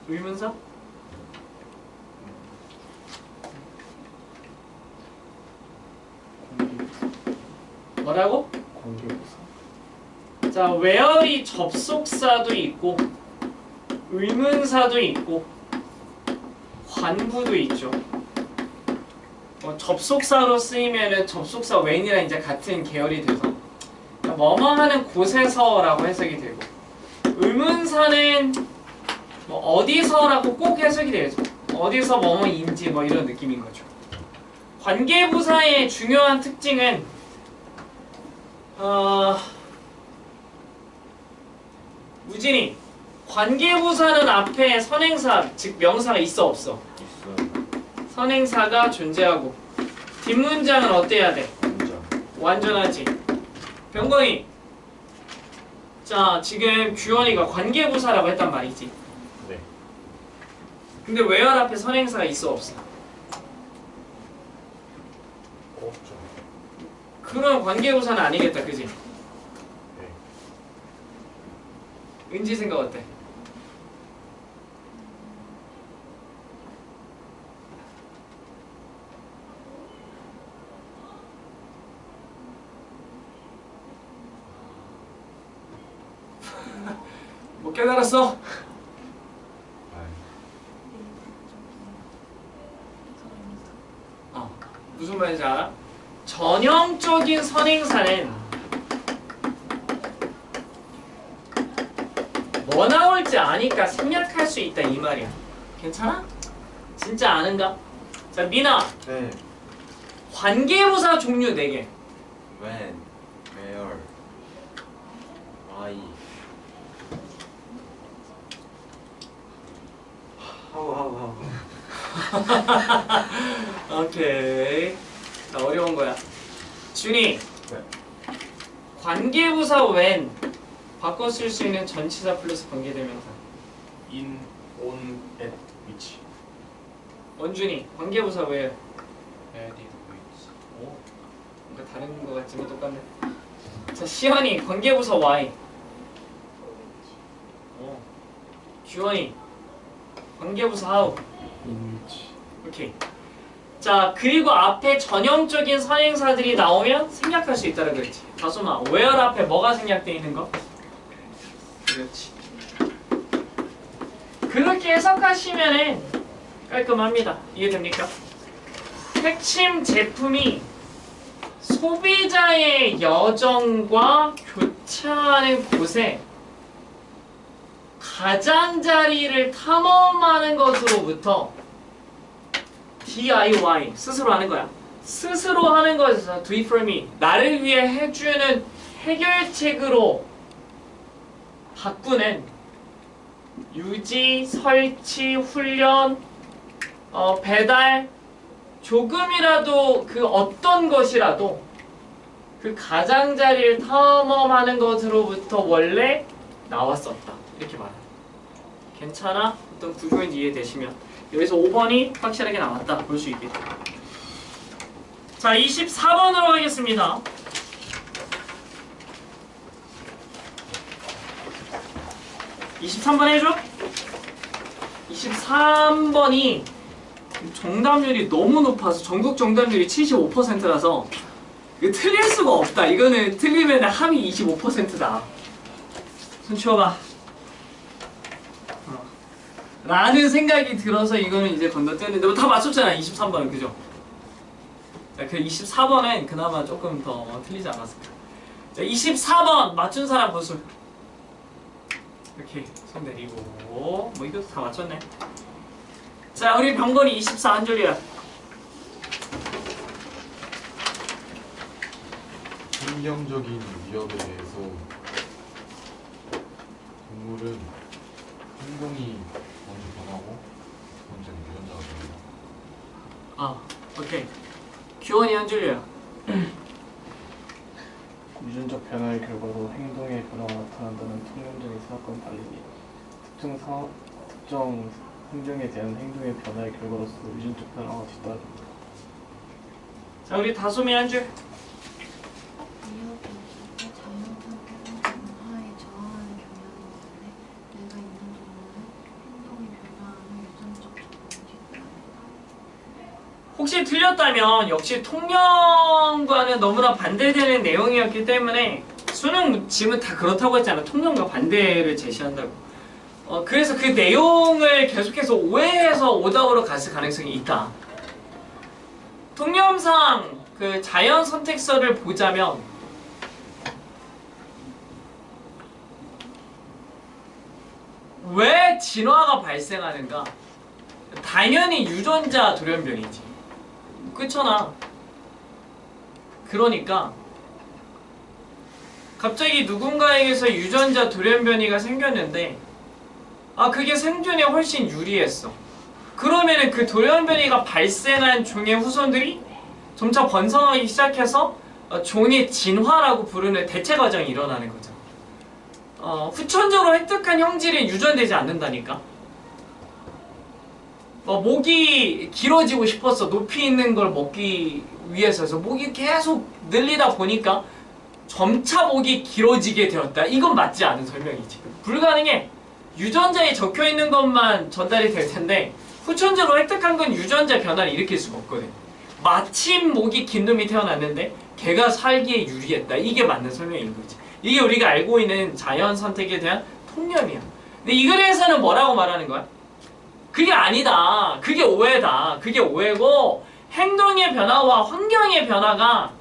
의문사? 뭐라고? 관계부사. 자, where이 접속사도 있고 의문사도 있고 관부도 있죠. 접속사로 쓰이면은 접속사 when이랑 이제 같은 계열이 돼서 뭐뭐 하는 곳에서라고 해석이 되고, 의문사는 뭐 어디서라고 꼭 해석이 되죠. 어디서 뭐뭐인지 뭐 이런 느낌인 거죠. 관계부사의 중요한 특징은 우진이, 관계부사는 앞에 선행사, 즉 명사가 있어 없어? 있어요. 선행사가 존재하고 뒷문장은 어때야 돼? 완전. 완전하지. 병건이, 자, 지금 규현이가 관계부사라고 했단 말이지. 네. 근데 where 앞에 선행사가 있어 없어? 없죠. 그럼 관계부사는 아니겠다, 그지? 네. 은지 생각 어때? 못 깨달았어? 무슨 말인지 알아? 전형적인 선행사는 뭐 나올지 아니까 생략할 수 있다 이 말이야. 괜찮아? 진짜 아는가? 자, 민아, 네. 관계부사 종류 4개. when, where, why, how. 오케이. 자, 어려운 거야. 준이, 네. 관계부사 when 바꿔 쓸 수 있는 전치사 플러스 관계대명사. In, on, at, which. 원준이, 관계부사 where? At it with. 오, 뭔가 다른 거 같지만 똑같네. 자, 시현이, 관계부사 why? 오. 규원이, 관계부사 how? In which. 오케이. 자, 그리고 앞에 전형적인 선행사들이 나오면 생략할 수 있다고 그랬지. 다솜아, where 앞에 뭐가 생략되어 있는 거? 그렇지. 그렇게 해석하시면은 깔끔합니다. 이해됩니까? 핵심 제품이 소비자의 여정과 교차하는 곳에 가장자리를 탐험하는 것으로부터 DIY 스스로 하는 거야. 스스로 하는 것에서 do it for me 나를 위해 해주는 해결책으로 바꾸는 유지, 설치, 훈련, 배달 조금이라도 그 어떤 것이라도 그 가장자리를 탐험하는 것으로부터 원래 나왔었다. 이렇게 말해요. 괜찮아? 어떤 구조인지 이해되시면 여기서 5번이 확실하게 나왔다. 볼 수 있겠죠. 자, 24번으로 하겠습니다. 23번 해줘? 23번이 정답률이 너무 높아서 전국 정답률이 75%라서 이거 틀릴 수가 없다. 이거는 틀리면 함이 25%다. 손 치워봐. 라는 생각이 들어서 이거는 이제 건너뛰었는데 뭐 다 맞췄잖아. 23번은 그죠? 자, 그 24번은 그나마 조금 더 틀리지 않았을까. 자, 24번 맞춘 사람 보수. 이렇게 손 내리고 뭐 이것도 다 맞췄네. 자, 우리 병건이 24 한 줄이야. 환경적인 위협에 대해서 동물은 행동이 먼저 변하고 번째는 유전자가 변한다. 아, 오케이. 규원이 한 줄이야. 유전적 변화의 결과로 행동의 변화가 나타난다는 통념적인 생각과는 달리니 특정 환경에 대한 행동의 변화의 결과로서 유전적 변화가 뒤따릅니다. 자, 우리 다솜이 한 줄. 위협이 있을 때 자연 상태가 변화에 저항하는 경향이 있는데 내가 있는 동물은 행동이 변화하는 유전적 조건이 뒤따른다. 혹시 틀렸다면 역시 통념과는 너무나 반대되는 내용이었기 때문에 수능 지문 다 그렇다고 했잖아. 통념과 반대를 제시한다고. 그래서 그 내용을 계속해서 오해해서 오답으로 갔을 가능성이 있다. 통념상 그 자연 선택서를 보자면 왜 진화가 발생하는가? 당연히 유전자 돌연변이지. 그렇잖아. 그러니까 갑자기 누군가에게서 유전자 돌연변이가 생겼는데 그게 생존에 훨씬 유리했어. 그러면은 그 돌연변이가 발생한 종의 후손들이 점차 번성하기 시작해서 종의 진화라고 부르는 대체 과정이 일어나는 거죠. 후천적으로 획득한 형질이 유전되지 않는다니까. 목이 길어지고 싶었어. 높이 있는 걸 먹기 위해서. 그래서 목이 계속 늘리다 보니까 점차 목이 길어지게 되었다. 이건 맞지 않은 설명이지. 불가능해. 유전자에 적혀있는 것만 전달이 될 텐데 후천적으로 획득한 건 유전자 변화를 일으킬 수가 없거든. 마침 목이 긴 놈이 태어났는데 걔가 살기에 유리했다. 이게 맞는 설명인 거지. 이게 우리가 알고 있는 자연 선택에 대한 통념이야. 근데 이 글에서는 뭐라고 말하는 거야? 그게 아니다. 그게 오해다. 그게 오해고 행동의 변화와 환경의 변화가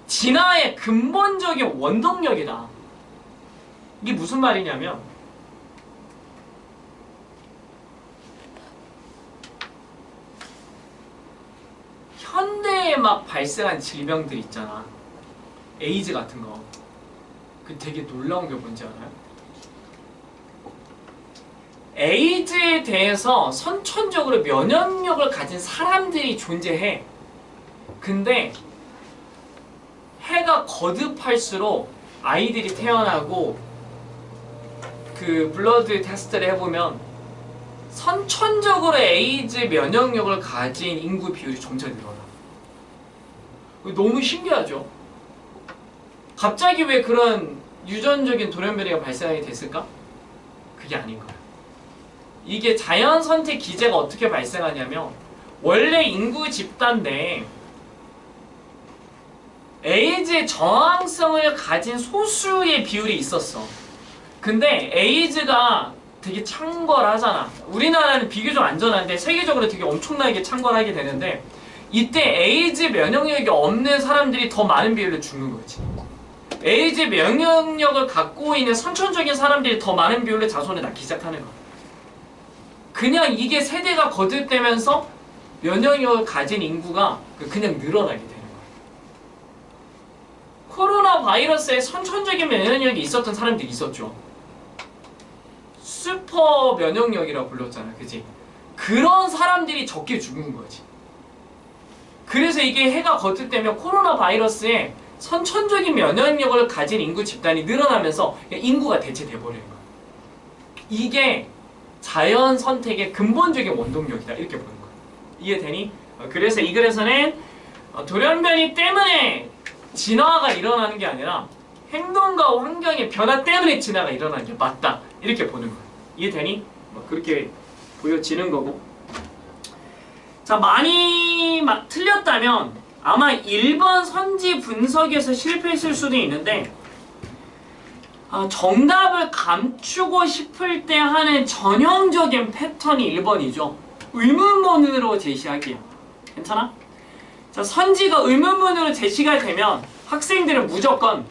진화의 근본적인 원동력이다. 이게 무슨 말이냐면 현대에 막 발생한 질병들 있잖아. 에이즈 같은 거. 그 되게 놀라운 게 뭔지 알아요? 에이즈에 대해서 선천적으로 면역력을 가진 사람들이 존재해. 근데 해가 거듭할수록 아이들이 태어나고 그 블러드 테스트를 해보면 선천적으로 에이즈 면역력을 가진 인구 비율이 점차 늘어나. 너무 신기하죠? 갑자기 왜 그런 유전적인 돌연변이가 발생하게 됐을까? 그게 아닌 거야. 이게 자연 선택 기제가 어떻게 발생하냐면 원래 인구 집단 내에 에이즈의 저항성을 가진 소수의 비율이 있었어. 근데 에이즈가 되게 창궐하잖아. 우리나라는 비교적 안전한데 세계적으로 되게 엄청나게 창궐하게 되는데 이때 에이즈 면역력이 없는 사람들이 더 많은 비율로 죽는 거지. 에이즈 면역력을 갖고 있는 선천적인 사람들이 더 많은 비율의 자손을 낳기 시작하는 거야. 그냥 이게 세대가 거듭되면서 면역력을 가진 인구가 그냥 늘어나게 되는 거야. 코로나 바이러스에 선천적인 면역력이 있었던 사람들이 있었죠. 슈퍼 면역력이라고 불렀잖아, 그지? 그런 사람들이 적게 죽은 거지. 그래서 이게 해가 거듭되면 코로나 바이러스에 선천적인 면역력을 가진 인구 집단이 늘어나면서 인구가 대체돼 버리는 거야. 이게 자연 선택의 근본적인 원동력이다, 이렇게 보는 거야. 이해되니? 그래서 이 글에서는 돌연변이 때문에 진화가 일어나는 게 아니라 행동과 환경의 변화 때문에 진화가 일어나는 게 맞다, 이렇게 보는 거야. 이해되니? 그렇게 보여지는 거고. 자, 많이 틀렸다면 아마 1번 선지 분석에서 실패했을 수도 있는데, 정답을 감추고 싶을 때 하는 전형적인 패턴이 1번이죠. 의문문으로 제시하기야. 괜찮아? 자, 선지가 의문문으로 제시가 되면 학생들은 무조건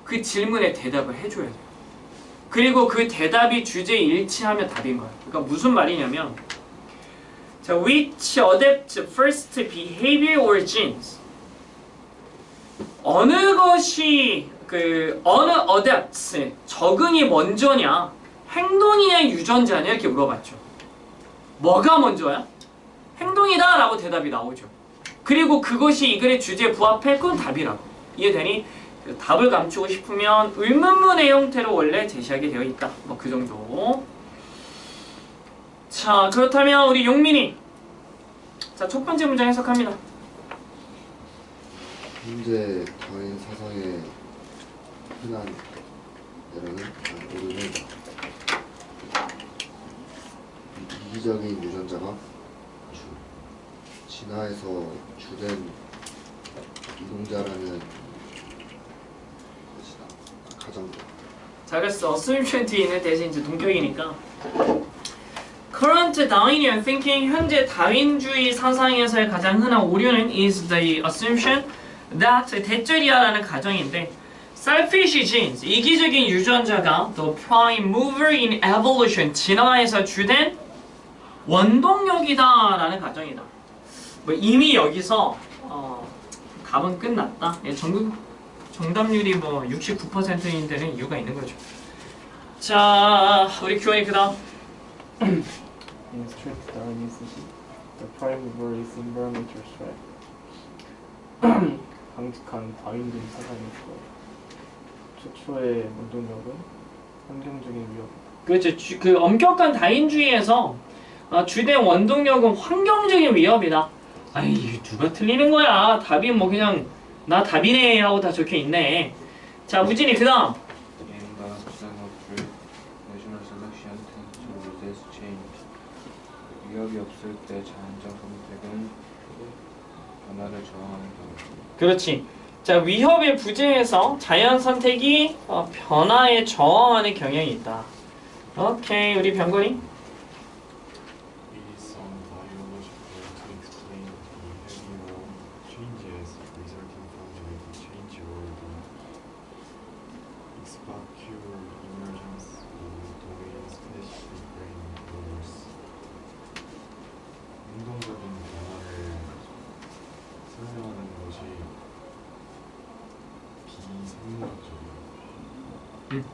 그 질문에 대답을 해줘야 돼요. 그리고 그 대답이 주제에 일치하면 답인 거야. 그러니까 무슨 말이냐면, 자, which adapt first behavior or genes? 어느 것이 어느 adapts 적응이 먼저냐, 행동이냐, 유전자냐, 이렇게 물어봤죠. 뭐가 먼저야? 행동이다 라고 대답이 나오죠. 그리고 그것이 이 글의 주제에 부합해? 그건 답이라고. 이해되니? 답을 감추고 싶으면 의문문의 형태로 원래 제시하게 되어 있다. 뭐 그 정도. 자, 그렇다면 우리 용민이, 자, 첫 번째 문장 해석합니다. 현재 다윈 사상의 흔한 예로는 오류는 이기적인 유전자가 진화에서 주된 이동자라는 것이다. 가정. 잘했어. assumption 뒤에는 대신 이제 동격이니까. Current Darwinian thinking, 현재 다윈주의 사상에서의 가장 흔한 오류는 is the assumption that 대절이야라는 가정인데, selfish genes, 이기적인 유전자가 the prime mover in evolution, 진화에서 주된 원동력이다라는 가정이다. 뭐 이미 여기서 답은 끝났다. 정답률이 뭐 69%인 데는 이유가 있는 거죠. 자, 우리 교원이 그다음. In strict Darwinism, the prime mover is environmental threat. 강직한 다윈주의 사상에서 최초의 원동력은 환경적인 위협. 그렇죠. 그 엄격한 다윈주의에서 주된 원동력은 환경적인 위협이다. 아이, 누가 틀리는 거야? 답이 뭐 그냥 나 답이네 하고 다 적혀 있네. 자, 우진이 그다음. In the absence of threat, natural selection tends to resist change. 위협이 없을 때 자연적 선택은 변화를 저항하는 경우. 그렇지. 자, 위협의 부재에서 자연 선택이 변화에 저항하는 경향이 있다. 오케이, 우리 병건이. It is unbiological to explain behavioral changes resulting from genetic change or the spatial emergence of domain-specific brain errors. 운동적인 변화를 설명하는 것이 비생물학적이에요.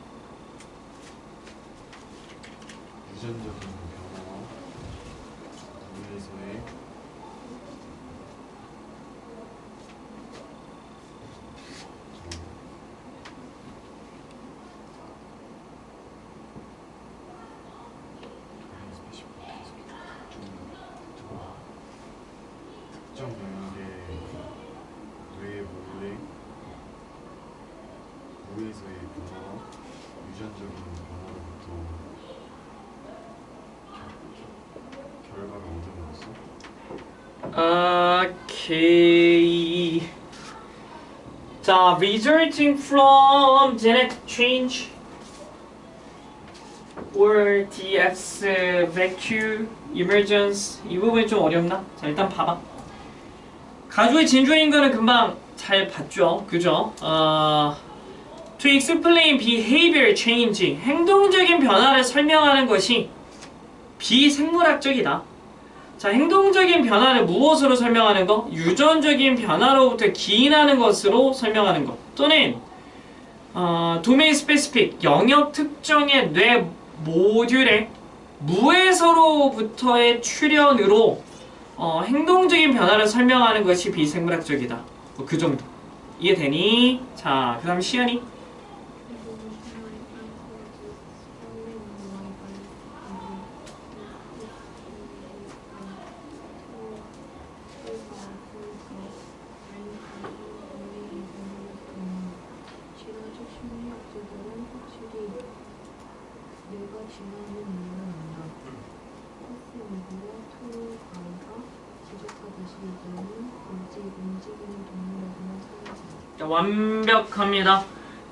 유전적인 변화와 우리에서의 특정 영역의 뇌의 뇌에서의 변화와 유전적인 변화로부터 결과를 얻음으로써 오케이. 자, resulting from genetic change or DX vacuum emergence, 이 부분이 좀 어렵나? 자, 일단 봐봐. 가주의 진주인간은 금방 잘 봤죠? 그죠? To explain behavior change, 행동적인 변화를 설명하는 것이 비생물학적이다. 자, 행동적인 변화를 무엇으로 설명하는 거? 유전적인 변화로부터 기인하는 것으로 설명하는 것. 또는 domain specific, 영역 특정의 뇌 모듈의 무에서로부터의 출현으로 행동적인 변화를 설명하는 것이 비생물학적이다. 뭐 그 정도. 이해되니? 자, 그 다음 시연이. 진화적 심리학자들은 확실히 뇌가 진화하는 이유를 안다. 코스미드와 토가이가 지적하듯이 이제는 움직이는 동물에서만 사라진다. 자, 완벽합니다.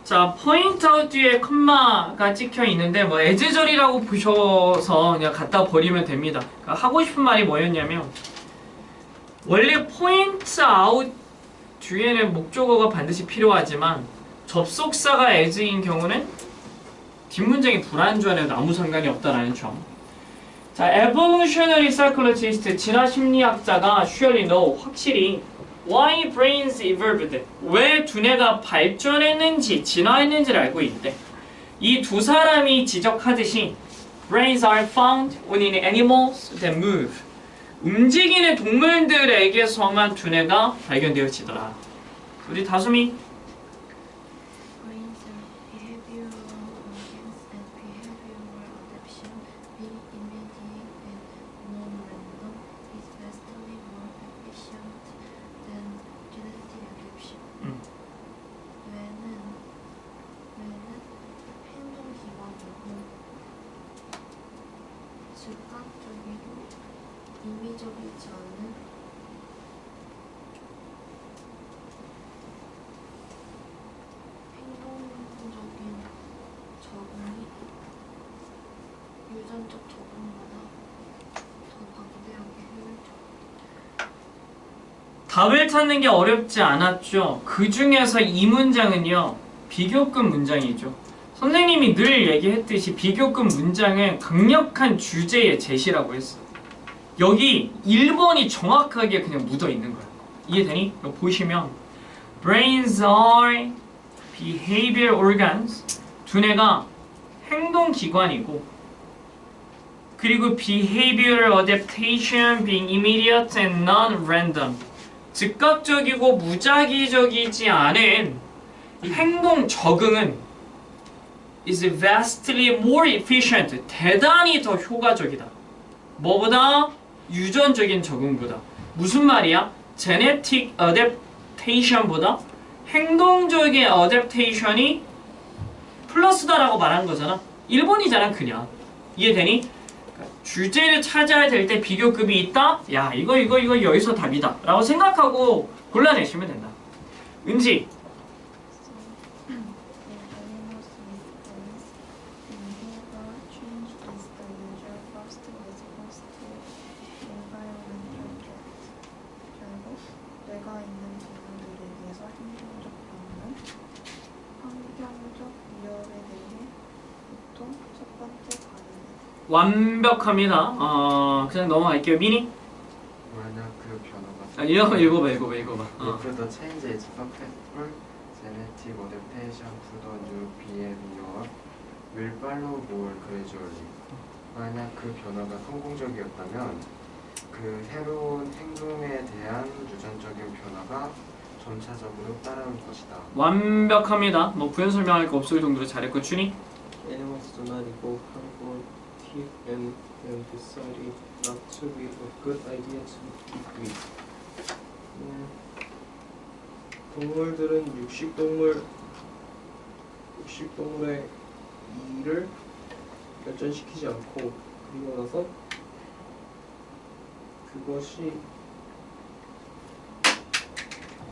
자, 포인트 아웃 뒤에 컴마가 찍혀 있는데 뭐 애제절이라고 보셔서 그냥 갖다 버리면 됩니다. 그러니까 하고 싶은 말이 뭐였냐면 원래 포인트 아웃 뒤에는 목적어가 반드시 필요하지만 접속사가 as인 경우는 뒷문장이 불완전해도 아무 상관이 없다라는 점. 자, evolutionary psychologist, 진화 심리학자가 surely know, 확실히 why brains evolved, 왜 두뇌가 발전했는지, 진화했는지를 알고 있대. 이 두 사람이 지적하듯이 brains are found only in animals that move, 움직이는 동물들에게서만 두뇌가 발견되어지더라. 우리 다솜이. Brains are behavioral organs and behavioral adaptation, being immediate and non-random, is vastly more efficient than genetic adaptation. 뇌는 행동기관이고 즉각적이고 임의적이지 않은 행동적인 적응이 유전적 적응보다 더 방대하게 효율적. 답을 찾는 게 어렵지 않았죠. 그 중에서 이 문장은요, 비교급 문장이죠. 선생님이 늘 얘기했듯이 비교급 문장은 강력한 주제의 제시라고 했어요. 여기 1번이 정확하게 그냥 묻어 있는 거야. 이해되니? 이거 보시면 brains are behavior organs, 두뇌가 행동기관이고, 그리고 behavioral adaptation being immediate and non-random, 즉각적이고 무작위적이지 않은 행동 적응은 is vastly more efficient, 대단히 더 효과적이다. 뭐보다? 유전적인 적응보다. 무슨 말이야? genetic adaptation보다 행동적인 adaptation이 플러스다라고 말하는 거잖아. 1번이잖아 그냥. 이해되니? 주제를 찾아야 될 때 비교급이 있다? 야, 이거 여기서 답이다 라고 생각하고 골라내시면 된다. 은지. 뇌가 있는 동물들에 대해서 행동적 반응은 환경적 위협에 대해 보통 첫 번째 반응은 완벽합니다. 그냥 넘어갈게요. 미니? 만약 그 변화가 읽어봐. If the change is successful, genetic adaptation to the new behavior will follow more gradually. 만약 그 변화가 성공적이었다면 그 새로운 행동에 대한 유전적인 변화가 점차적으로 따라올 것이다. 완벽합니다. 뭐 부연 설명할 거 없을 정도로 잘했고. 준이? Animals do not evolve harmful teeth and decided not to be a good idea to keep with. 동물들은 육식동물의 이를 발전시키지 않고 그리고 나서 그것이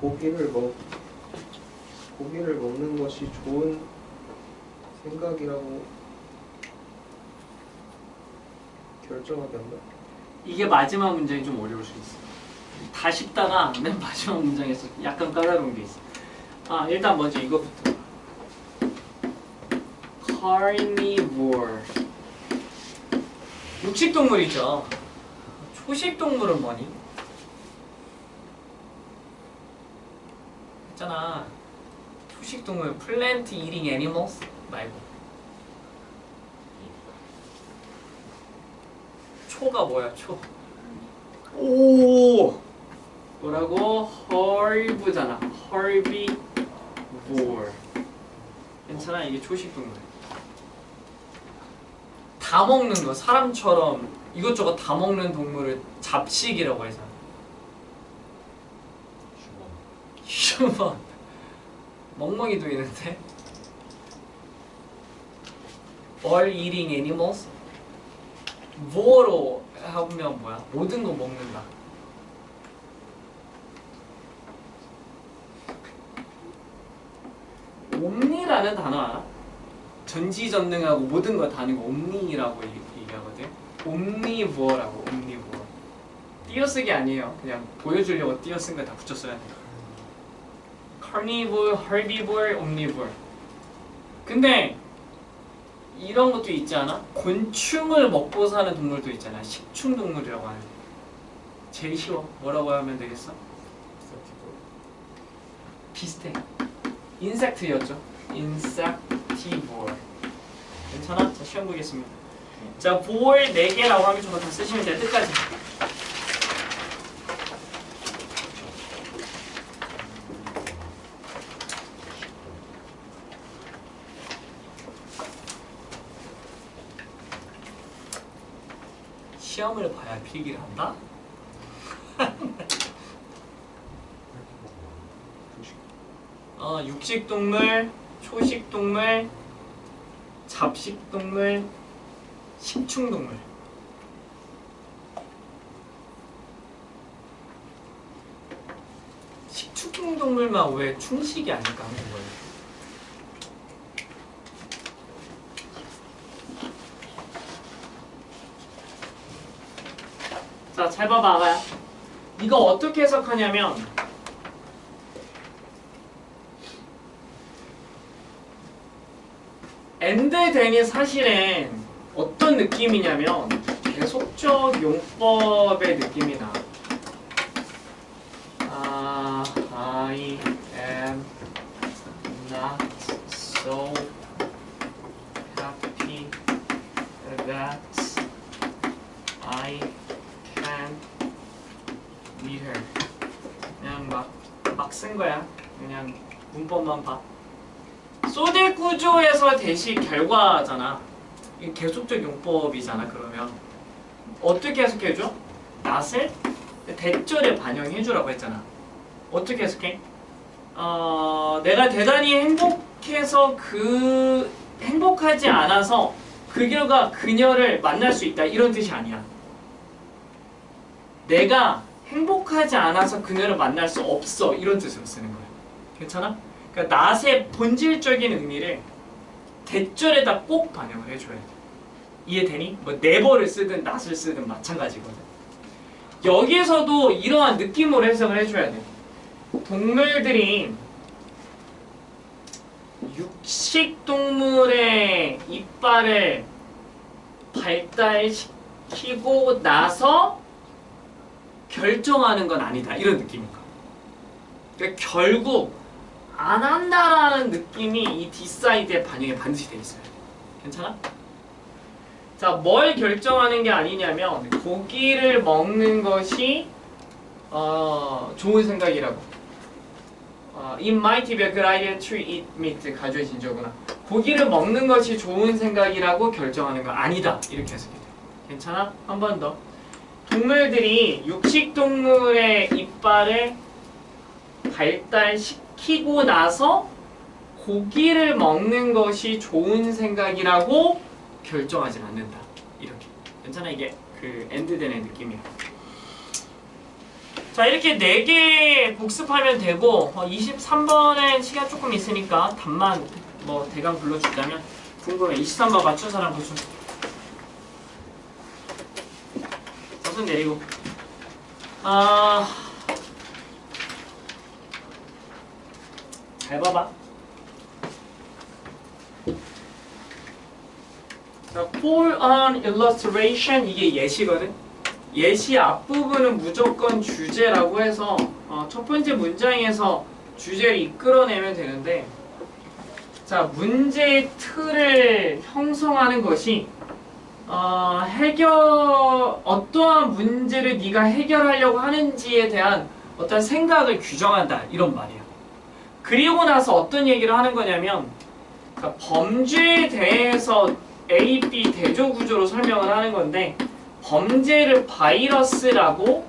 고기를 먹는 것이 좋은 생각이라고 결정하게 한다. 이게 마지막 문장이 좀 어려울 수 있어. 다 쉽다가 맨 마지막 문장에서 약간 까다로운 게 있어. 일단 먼저 이거부터. carnivore. 육식동물이죠. 초식동물은 뭐니? 있잖아. 초식동물 plant eating animals 말고. 초가 뭐야? 초. 오. 뭐라고? herbi잖아. herbivore. 괜찮아. 이게 초식동물. 다 먹는 거. 사람처럼 이것저것 다 먹는 동물을 잡식이라고 하잖아. 휴먼. 멍멍이도 있는데. all eating animals. vore로 하면 뭐야? 모든 거 먹는다. 옴니라는 단어 알아? 전지전능하고 모든 거 다 아는 거 옴니라고 얘기하거든. 옴니보어라고. 옴니보어. 띄어쓰기 아니에요. 그냥 보여주려고 띄어쓴 거 다 붙였어야 돼. carnivore, herbivore, omnivore. 근데 이런 것도 있지 않아? 곤충을 먹고 사는 동물도 있잖아. 식충동물이라고 하는. 제일 쉬워. 뭐라고 하면 되겠어? 비슷해. 인섹트였죠. insectivore. 괜찮아? 자, 시험 보겠습니다. 자, 볼 4개라고 하면 저거 다 쓰시면 돼요. 끝까지. 시험을 봐야 필기를 한다? 육식동물, 초식동물, 잡식동물, 식충동물. 식충동물만 왜 충식이 아닐까 하는 거예요. 자, 잘 봐봐, 아가야. 이거 어떻게 해석하냐면 and then이 사실은 어떤 느낌이냐면 계속적 용법의 느낌이 나. I am not so happy that I can meet her. 그냥 막 쓴 거야. 그냥 문법만 봐. 소대 구조에서 대시 결과잖아. 이게 계속적 용법이잖아. 그러면 어떻게 해석해줘? 낫을 대절에 반영해주라고 했잖아. 어떻게 해석해? 내가 대단히 행복해서 행복하지 않아서 그녀가 그녀를 만날 수 있다 이런 뜻이 아니야. 내가 행복하지 않아서 그녀를 만날 수 없어 이런 뜻으로 쓰는 거야. 괜찮아? 그러니까 낫의 본질적인 의미를 대절에다 꼭 반영을 해줘야 돼. 이해되니? 뭐 never를 쓰든 not을 쓰든 마찬가지거든. 여기에서도 이러한 느낌으로 해석을 해줘야 돼. 동물들이 육식동물의 이빨을 발달시키고 나서 결정하는 건 아니다. 이런 느낌인 거야. 그러니까 결국 안 한다라는 느낌이 이 D사이드에 반영이 반드시 돼 있어요. 괜찮아? 자, 뭘 결정하는 게 아니냐면 고기를 먹는 것이 좋은 생각이라고. It might be a good idea to eat meat. 가주의 진저구나. 고기를 먹는 것이 좋은 생각이라고 결정하는 건 아니다. 이렇게 해석해 돼. 괜찮아? 한 번 더. 동물들이 육식동물의 이빨을 발달시키고 나서 고기를 먹는 것이 좋은 생각이라고 결정하진 않는다. 이렇게. 괜찮아? 이게 그 엔드된의 느낌이야. 자, 이렇게 4개 복습하면 되고 23번엔 시간 조금 있으니까 답만 뭐 대강 불러준다면 궁금해. 23번 맞춘 사람 보수. 손 내리고. 잘 봐봐. 자, for an illustration 이게 예시거든. 예시 앞부분은 무조건 주제라고 해서 첫 번째 문장에서 주제를 이끌어내면 되는데, 자, 문제의 틀을 형성하는 것이 어떠한 문제를 네가 해결하려고 하는지에 대한 어떤 생각을 규정한다 이런 말이야. 그리고 나서 어떤 얘기를 하는 거냐면, 그러니까 범죄에 대해서 A, B 대조 구조로 설명을 하는 건데, 범죄를 바이러스라고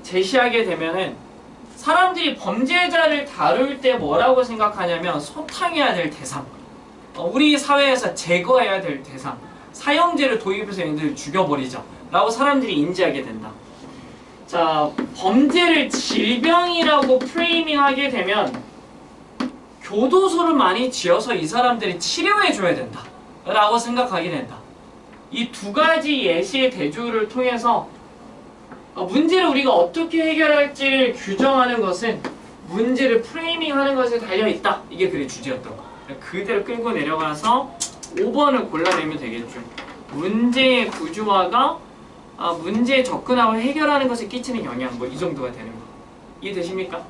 제시하게 되면은 사람들이 범죄자를 다룰 때 뭐라고 생각하냐면 소탕해야 될 대상, 우리 사회에서 제거해야 될 대상, 사형제를 도입해서 얘네들을 죽여버리자 라고 사람들이 인지하게 된다. 자, 범죄를 질병이라고 프레이밍하게 되면 교도소를 많이 지어서 이 사람들이 치료해줘야 된다 라고 생각하게 된다. 이 두 가지 예시의 대조를 통해서 문제를 우리가 어떻게 해결할지를 규정하는 것은 문제를 프레이밍하는 것에 달려있다. 이게 글의 주제였던 거야. 그대로 끌고 내려가서 5번을 골라내면 되겠죠. 문제의 구조화가 문제에 접근하고 해결하는 것에 끼치는 영향, 뭐 이 정도가 되는 거. 이해되십니까?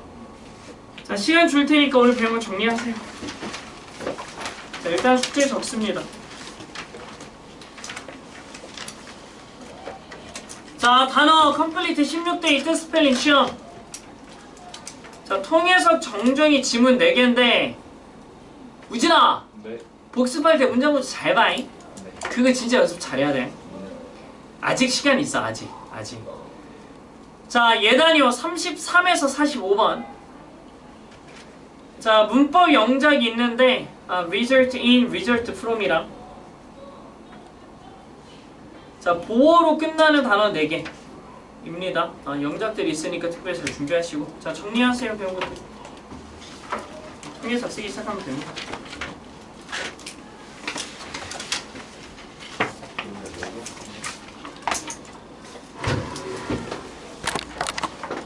자, 시간 줄 테니까 오늘 배운 거 정리하세요. 자, 일단 숙제 적습니다. 자, 단어 컴플리트 16대 2트 스펠링 시험. 자, 통해석 정정이 지문 4개인데 우진아, 네. 복습할 때 문장 구조 잘 봐잉. 그거 진짜 연습 잘해야 돼. 아직 시간 있어. 아직. 자, 예단이요 33에서 45번. 자, 문법 영작이 있는데 result in, result from이랑, 자, 보어로 끝나는 단어 4개 입니다. 영작들이 있으니까 특별히 잘 준비하시고. 자, 정리하세요. 배운 것들 통해서 쓰기 시작하면 됩니다.